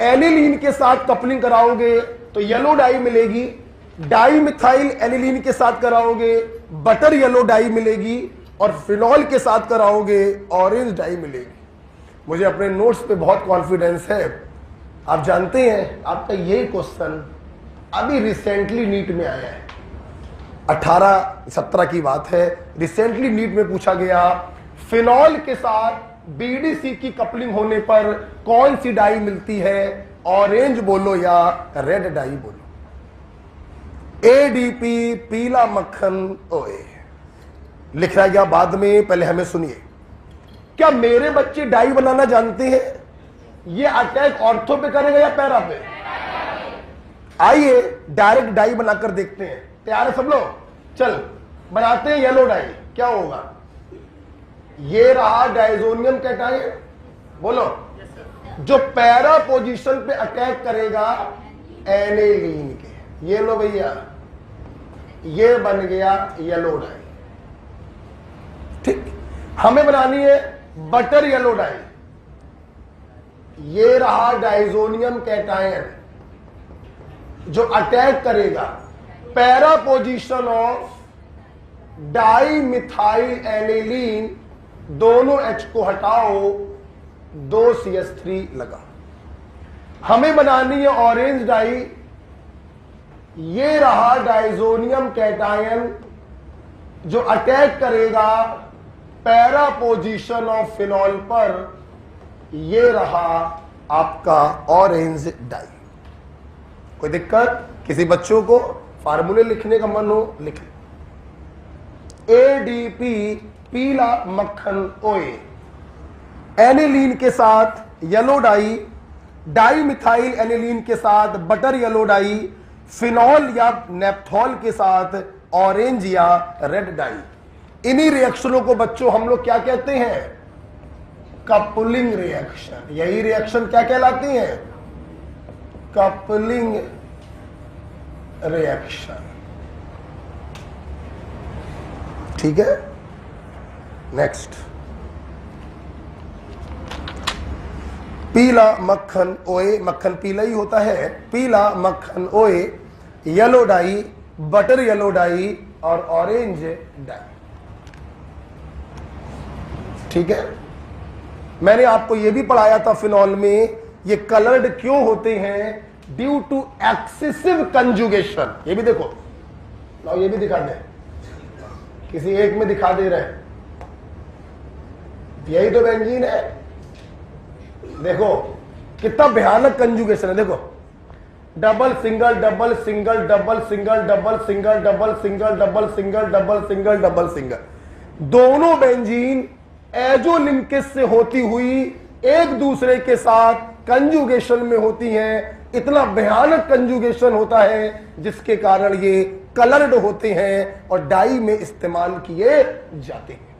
एनिलीन के साथ कपलिंग कराओगे तो येलो डाई मिलेगी, डाई मिथाइल एनिलीन के साथ कराओगे बटर येलो डाई मिलेगी, और फिनॉल के साथ कराओगे ऑरेंज डाई मिलेगी। मुझे अपने नोट्स पे बहुत कॉन्फिडेंस है। आप जानते हैं आपका यही क्वेश्चन अभी रिसेंटली नीट में आया है, 18-17 की बात है, रिसेंटली नीट में पूछा गया फिनॉल के साथ बीडीसी की कपलिंग होने पर कौन सी डाई मिलती है, ऑरेंज बोलो या रेड डाई बोलो। एडीपी पीला मक्खन ओए लिखा गया बाद में, पहले हमें सुनिए। क्या मेरे बच्चे डाई बनाना जानते हैं? ये अटैक ऑर्थो पे करेगा या पैरा पे? आइए डायरेक्ट डाई बनाकर देखते हैं। तैयार है सब लोग? चल बनाते हैं येलो डाई। क्या होगा? ये रहा डाइजोनियम कैटायन, बोलो, जो पैरा पोजीशन पे अटैक करेगा एनिलीन के। ये लो भैया, ये बन गया येलो डाई। ठीक, हमें बनानी है बटर येलो डाई। ये रहा डाइजोनियम कैटायन जो अटैक करेगा para position of di methyl aniline, दोनों H को हटाओ, 2 CH3 लगा। हमें बनानी है ऑरेंज डाई। ये रहा डाइजोनियम कैटायन जो अटैक करेगा पैरा पोजीशन ऑफ फिनॉल पर। ये रहा आपका ऑरेंज डाई। कोई दिक्कत? किसी बच्चों को फार्मूले लिखने का मन हो लिख ले। एडीपी पीला मक्खन ओए, एनिलीन के साथ yellow die, di methyl aniline के साथ बटर येलो डाई, फिनॉल या नेप्थॉल के साथ ऑरेंज या रेड डाई। इन्हीं रिएक्शनों को बच्चों हम लोग क्या कहते हैं? Coupling reaction. यही रिएक्शन क्या कहलाती है? Coupling reaction. ठीक है, नेक्स्ट। पीला मक्खन ओए, मक्खन पीला ही होता है, पीला मक्खन ओए, yellow die, butter yellow die और ऑरेंज डाई। ठीक है, मैंने आपको यह भी पढ़ाया था फिनॉल में, ये कलर्ड क्यों होते हैं? Due to excessive conjugation. ये भी देखो, लाओ ये भी दिखा दे, किसी एक में दिखा दे रहे, यही तो बेंजीन है। देखो कितना भयानक कंजुगेशन है। देखो, double single double single double single double single double single double single double single double single, दोनों बेंजीन एजो लिंकेज से होती हुई एक दूसरे के साथ कंजुगेशन में होती हैं, इतना भयानक कंजुगेशन होता है जिसके कारण ये कलर्ड होते हैं और डाई में इस्तेमाल किए जाते हैं।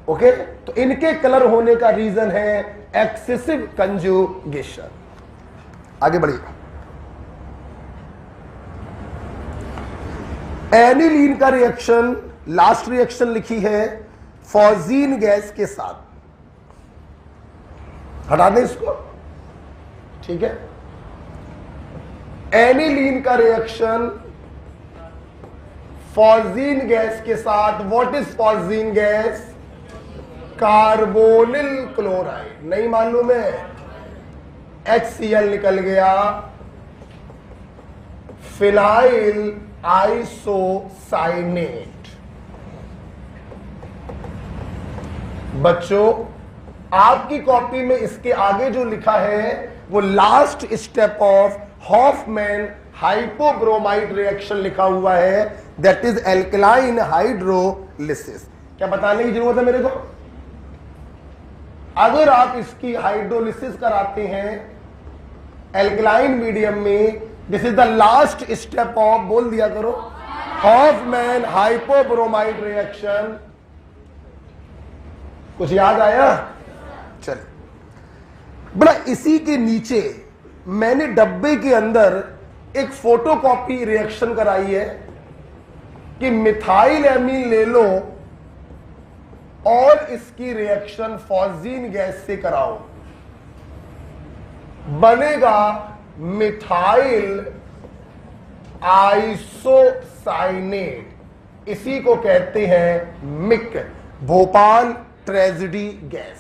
ओके, तो इनके कलर होने का रीजन है एक्सेसिव कंजुगेशन। आगे बढ़िए। एनिलीन का रिएक्शन, लास्ट रिएक्शन लिखी है फॉर्जीन गैस के साथ, हटा दें इसको, ठीक है। एनिलीन का रिएक्शन फॉर्जीन गैस के साथ। What is phosgene gas? Carbonyl chloride. नहीं मालूम है? HCl निकल गया, फिनाइल आइसोसाइनेट। बच्चों, आपकी कॉपी में इसके आगे जो लिखा है वो last step of Hofmann hypobromide reaction लिखा हुआ है, दैट इज एल्कलाइन हाइड्रोलिसिस। क्या बताने की जरूरत है मेरे को? अगर आप इसकी हाइड्रोलिसिस कराते हैं एल्कलाइन मीडियम में, this is the last step of, बोल दिया करो, हॉफमैन हाइपोब्रोमाइड रिएक्शन। कुछ याद आया? चलिए बड़ा, इसी के नीचे मैंने डब्बे के अंदर एक फोटोकॉपी रिएक्शन कराई है कि मिथाइल एमीन ले लो और इसकी रिएक्शन फॉर्जीन गैस से कराओ, बनेगा मिथाइल आइसोसाइनेट। इसी को कहते हैं MIC, Bhopal tragedy gas.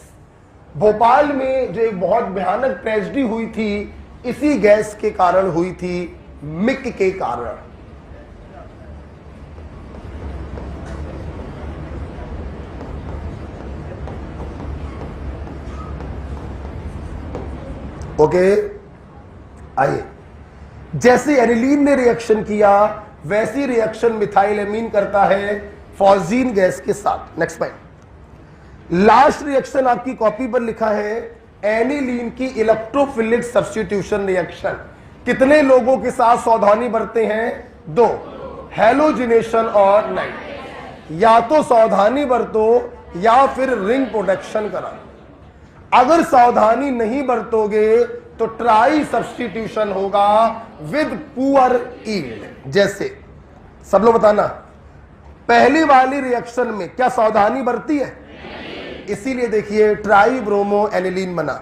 Bhopal में जो एक बहुत भयानक ट्रेजेडी हुई थी, इसी गैस के कारण हुई थी, मिक के कारण। ओके, आइए। जैसे एनिलीन ने रिएक्शन किया वैसी रिएक्शन मिथाइल एमीन करता है फॉर्जीन गैस के साथ। नेक्स्ट पॉइंट, लास्ट रिएक्शन आपकी कॉपी पर लिखा है एनिलीन की इलेक्ट्रोफिलिक सब्स्टिट्यूशन रिएक्शन। कितने लोगों के साथ सावधानी बरते हैं? 2, हेलोजिनेशन और नाइट। या तो सावधानी बरतो या फिर रिंग प्रोटेक्शन करा। अगर सावधानी नहीं बरतोगे तो ट्राई सब्स्टिट्यूशन होगा विद पुअर यील्ड। जैसे सब लोग बताना, पहली वाली रिएक्शन में क्या सावधानी बरती है? इसीलिए देखिए ट्राई ब्रोमो एनिलीन बना।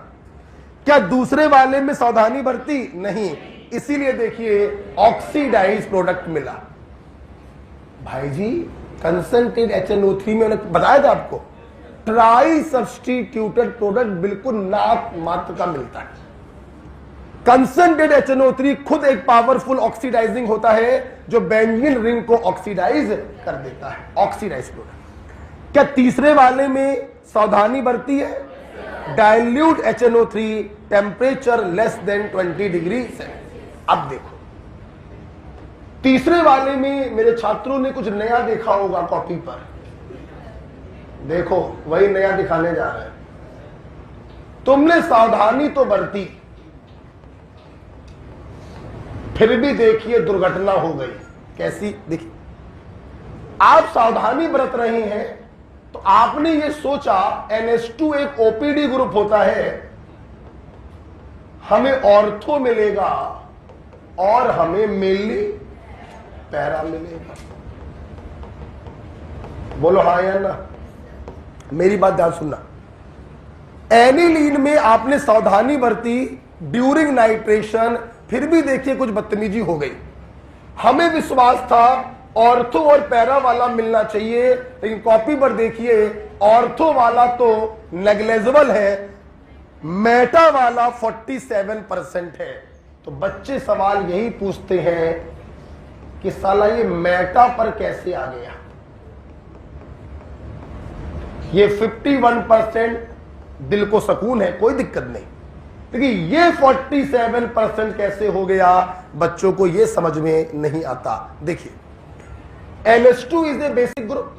क्या दूसरे वाले में सावधानी बरती? नहीं, इसीलिए देखिए ऑक्सीडाइज प्रोडक्ट मिला। भाई जी, कंसंट्रेटेड HNO3 में मैंने बताया था आपको, ट्राई सब्स्टिट्यूटेड प्रोडक्ट बिल्कुल नाक मात्र का मिलता है। कंसंट्रेटेड HNO3 खुद एक पावरफुल ऑक्सीडाइजिंग होता है जो बेंजीन रिंग को ऑक्सीडाइज कर देता है, ऑक्सीडाइज प्रोडक्ट। क्या तीसरे वाले में सावधानी बरती है? Dilute HNO3 temperature less than 20 degree से। अब देखो तीसरे वाले में मेरे छात्रों ने कुछ नया देखा होगा कॉपी पर, देखो वही नया दिखाने जा रहे हैं। तुमने सावधानी तो बरती, फिर भी देखिए दुर्घटना हो गई। कैसी? देखिए, आप सावधानी बरत रहे हैं तो आपने ये सोचा NH2 एक OPD ग्रुप होता है, हमें ऑर्थो मिलेगा और हमें मेनली पैरा मिलेगा। बोलो हाँ या ना? मेरी बात ध्यान सुनना। एनिलीन में आपने सावधानी बरती ड्यूरिंग नाइट्रेशन, फिर भी देखिए कुछ बदतमीजी हो गई। हमें विश्वास था ऑर्थो और पैरा वाला मिलना चाहिए, लेकिन कॉपी पर देखिए ऑर्थो वाला तो नेग्लेजिबल है, मेटा वाला 47% है। तो बच्चे सवाल यही पूछते हैं कि साला ये मेटा पर कैसे आ गया? ये 51% दिल को सुकून है, कोई दिक्कत नहीं, लेकिन ये 47% कैसे हो गया? बच्चों को ये समझ में नहीं आता। देखिए NH2 is a basic group,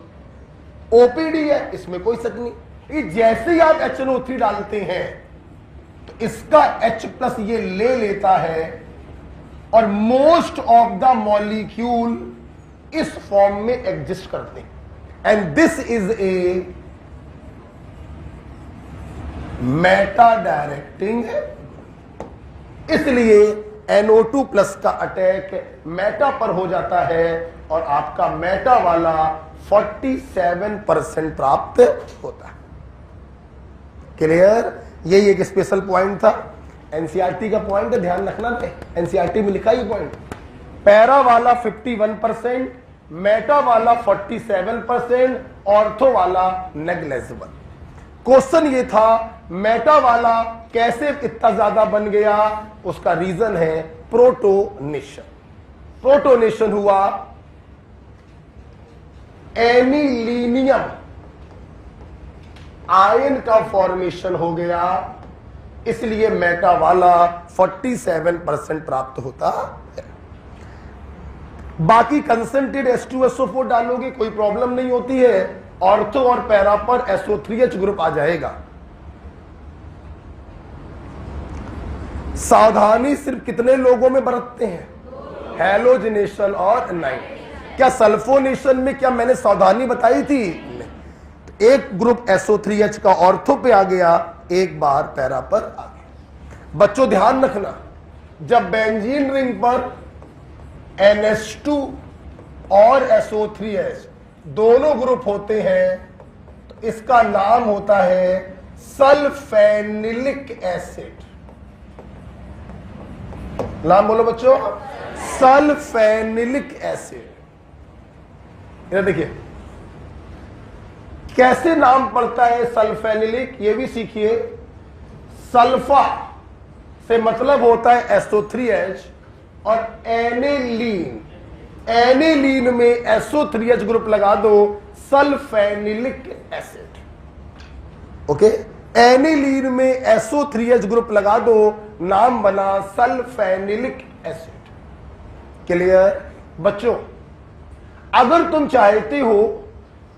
OPD है, इसमें कोई शक नहीं। ये जैसे ही आप HNO3 डालते हैं तो इसका H+ ये ले लेता है और मोस्ट ऑफ द मॉलिक्यूल इस फॉर्म में एग्जिस्ट करते हैं, and this is a Meta directing. इसलिए NO2+ का अटैक मेटा पर हो जाता है और आपका मेटा वाला 47% प्राप्त होता है। क्लियर? यही एक स्पेशल पॉइंट था, एनसीईआरटी का पॉइंट है, ध्यान रखना है, एनसीईआरटी में लिखा ही पॉइंट। पैरा वाला 51%, मेटा वाला 47%, ऑर्थो वाला नेग्लेजिबल। क्वेश्चन ये था मेटा वाला कैसे इतना ज्यादा बन गया, उसका रीजन है प्रोटोनेशन। प्रोटोनेशन हुआ, एनिलीनियम आयन का फॉर्मेशन हो गया, इसलिए मेटा वाला 47% प्राप्त होता है। बाकी कंसंट्रेट H2SO4 डालोगे कोई प्रॉब्लम नहीं होती है, ऑर्थो और पैरा पर SO3H ग्रुप आ जाएगा। सावधानी सिर्फ कितने लोगों में बरतते हैं? हैलोजिनेशन और नाइन। क्या सल्फोनेशन में क्या मैंने सावधानी बताई थी? नहीं। एक ग्रुप SO3H का ऑर्थो पे आ गया, एक बार पैरा पर आ गया। बच्चों ध्यान रखना, जब बेंजीन रिंग पर NH2 और SO3H दोनों ग्रुप होते हैं तो इसका नाम होता है सल्फेनिलिक एसिड। नाम बोलो बच्चों, सल्फेनिलिक एसिड। ये देखिए कैसे नाम पड़ता है सल्फेनिलिक, ये भी सीखिए। सल्फा से मतलब होता है SO3H और एनिलीन, एनिलीन में SO3H ग्रुप लगा दो, सल्फेनिलिक एसिड। ओके, एनिलीन में SO3H ग्रुप लगा दो, नाम बना सल्फेनिलिक एसिड। क्लियर? बच्चों अगर तुम चाहते हो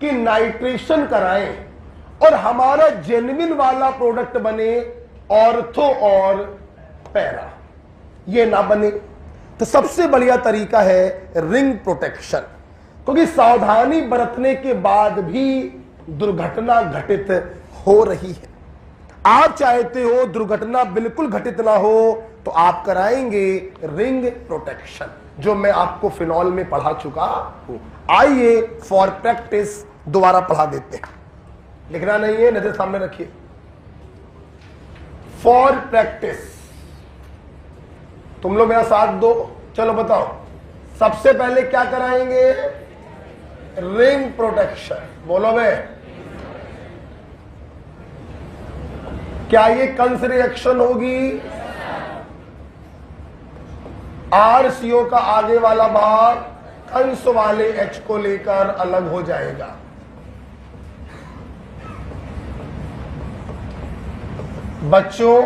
कि नाइट्रेशन कराएं और हमारा जेन्युइन वाला प्रोडक्ट बने ऑर्थो और पैरा, ये ना बने, तो सबसे बढ़िया तरीका है रिंग प्रोटेक्शन, क्योंकि सावधानी बरतने के बाद भी दुर्घटना घटित हो रही है। आप चाहते हो दुर्घटना बिल्कुल घटित ना हो तो आप कराएंगे रिंग प्रोटेक्शन, जो मैं आपको फिनॉल में पढ़ा चुका हूं। आइए फॉर प्रैक्टिस दोबारा पढ़ा देते हैं, लिखना नहीं है, नजर सामने रखिए। फॉर प्रैक्टिस, तुम लोग मेरा साथ दो, चलो बताओ। सबसे पहले क्या कराएंगे? Ring protection. बोलो बे, क्या ये कंस रिएक्शन होगी? RCO का आगे वाला भाग कंस वाले H को लेकर अलग हो जाएगा। बच्चों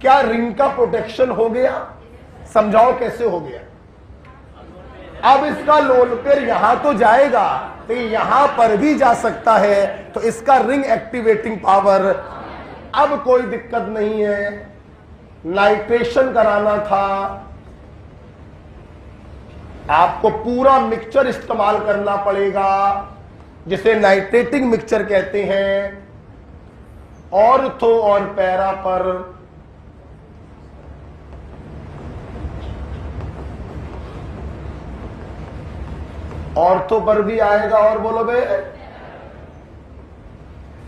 क्या रिंग का प्रोटेक्शन हो गया? समझाओ कैसे हो गया। अब इसका लोन पेयर यहां तो जाएगा तो यहां पर भी जा सकता है, तो इसका रिंग एक्टिवेटिंग पावर, अब कोई दिक्कत नहीं है। नाइट्रेशन कराना था, आपको पूरा मिक्सचर इस्तेमाल करना पड़ेगा, जिसे नाइट्रेटिंग मिक्सचर कहते हैं। ऑर्थो और पैरा पर ऑर्थो पर भी आएगा, और बोलो बे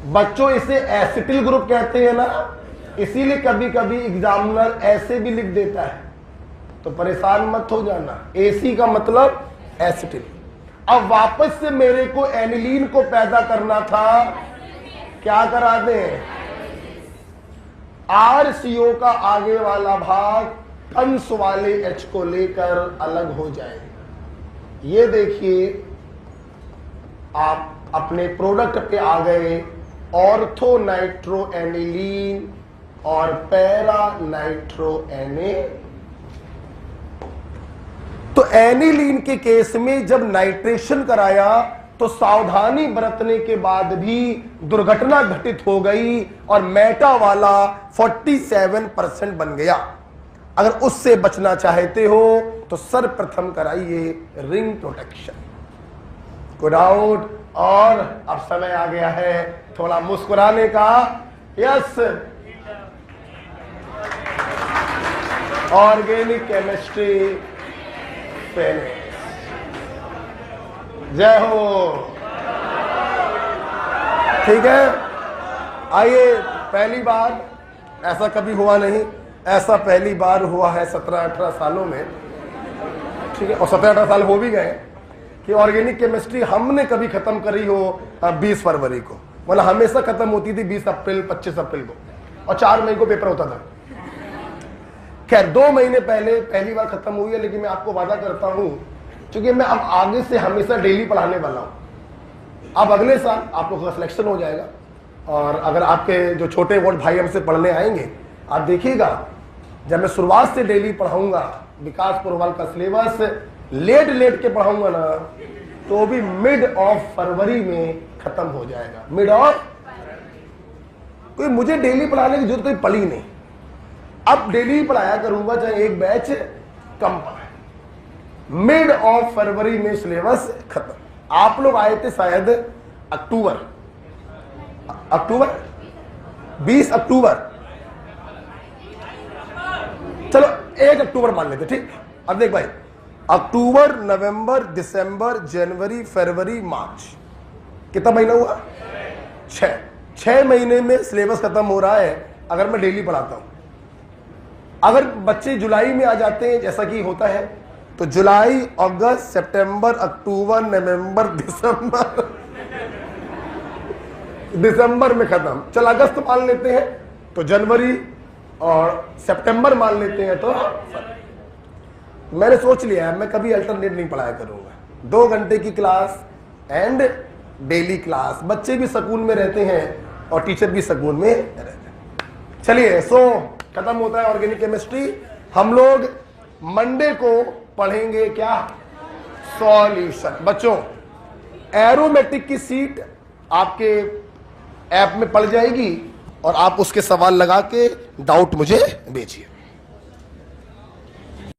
बच्चों, इसे एसिटिल ग्रुप कहते हैं ना, इसीलिए कभी कभी एग्जामिनर ऐसे भी लिख देता है, तो परेशान मत हो जाना। एसी का मतलब एसिटिल। अब वापस से मेरे को एनिलीन को पैदा करना था, क्या करा दें? RCO का आगे वाला भाग कंस वाले H को लेकर अलग हो जाए। ये देखिए आप अपने प्रोडक्ट पे आ गए, ऑर्थो नाइट्रो एनिलीन और पैरा नाइट्रो एने। तो एनिलीन के केस में जब नाइट्रेशन कराया तो सावधानी बरतने के बाद भी दुर्घटना घटित हो गई और मेटा वाला 47% बन गया। अगर उससे बचना चाहते हो तो सर्वप्रथम कराइए रिंग प्रोटेक्शन। Good out. और अब समय आ गया है थोड़ा मुस्कुराने का। Yes, organic chemistry finish. जय हो। ठीक है, आइए। पहली बार, ऐसा कभी हुआ नहीं, ऐसा पहली बार हुआ है 17-18 सालों में। ठीक है, और 17-18 साल हो भी गए कि ऑर्गेनिक केमिस्ट्री हमने कभी खत्म करी हो 20 फरवरी को, मतलब हमेशा खत्म होती थी 20 अप्रैल 25 अप्रैल को, और 4 मई को पेपर होता था। खैर 2 महीने पहले पहली बार खत्म हुई है, लेकिन मैं आपको वादा करता हूं, क्योंकि मैं अब आगे से हमेशा डेली पढ़ाने वाला हूं। अब अगले साल आप लोगों का सिलेक्शन हो जाएगा, और अगर आपके जो छोटे वोट भाई हमसे पढ़ने आएंगे, आप देखिएगा जब मैं शुरुआत से डेली पढ़ाऊंगा, विकास पुरवाल का सिलेबस लेट के पढ़ाऊंगा ना, तो भी मिड ऑफ फरवरी में खत्म हो जाएगा। मिड ऑफ, कोई मुझे डेली पढ़ाने की जरूरत कोई पड़ी नहीं। अब डेली पढ़ाया करूंगा, चाहे एक बैच कम पढ़ाए। मिड ऑफ फरवरी में सिलेबस खत्म। आप लोग आए थे शायद अक्टूबर 20 अक्टूबर, चलो 1 अक्टूबर मान लेते। ठीक, अब देख भाई, अक्टूबर, नवंबर, दिसंबर, जनवरी, फरवरी, मार्च, कितना महीना हुआ? 6 महीने में सिलेबस खत्म हो रहा है अगर मैं डेली पढ़ाता हूं। अगर बच्चे जुलाई में आ जाते हैं, जैसा कि होता है, तो जुलाई, अगस्त, सितंबर, अक्टूबर, नवंबर, दिसंबर में खत्म। चल अगस्त मान लेते हैं, तो जनवरी और सितंबर मान लेते हैं, तो मैंने सोच लिया है मैं कभी अल्टरनेट नहीं पढ़ाया करूंगा। 2 घंटे की क्लास एंड डेली क्लास, बच्चे भी सुकून में रहते हैं और टीचर भी सुकून में रहते हैं। चलिए, सो खत्म होता है ऑर्गेनिक केमिस्ट्री। हम लोग मंडे को पढ़ेंगे क्या? सॉल्यूशन। बच्चों, एरोमेटिक की सीट आपके ऐप में पड़ जाएगी और आप उसके सवाल लगा के डाउट मुझे भेजिए।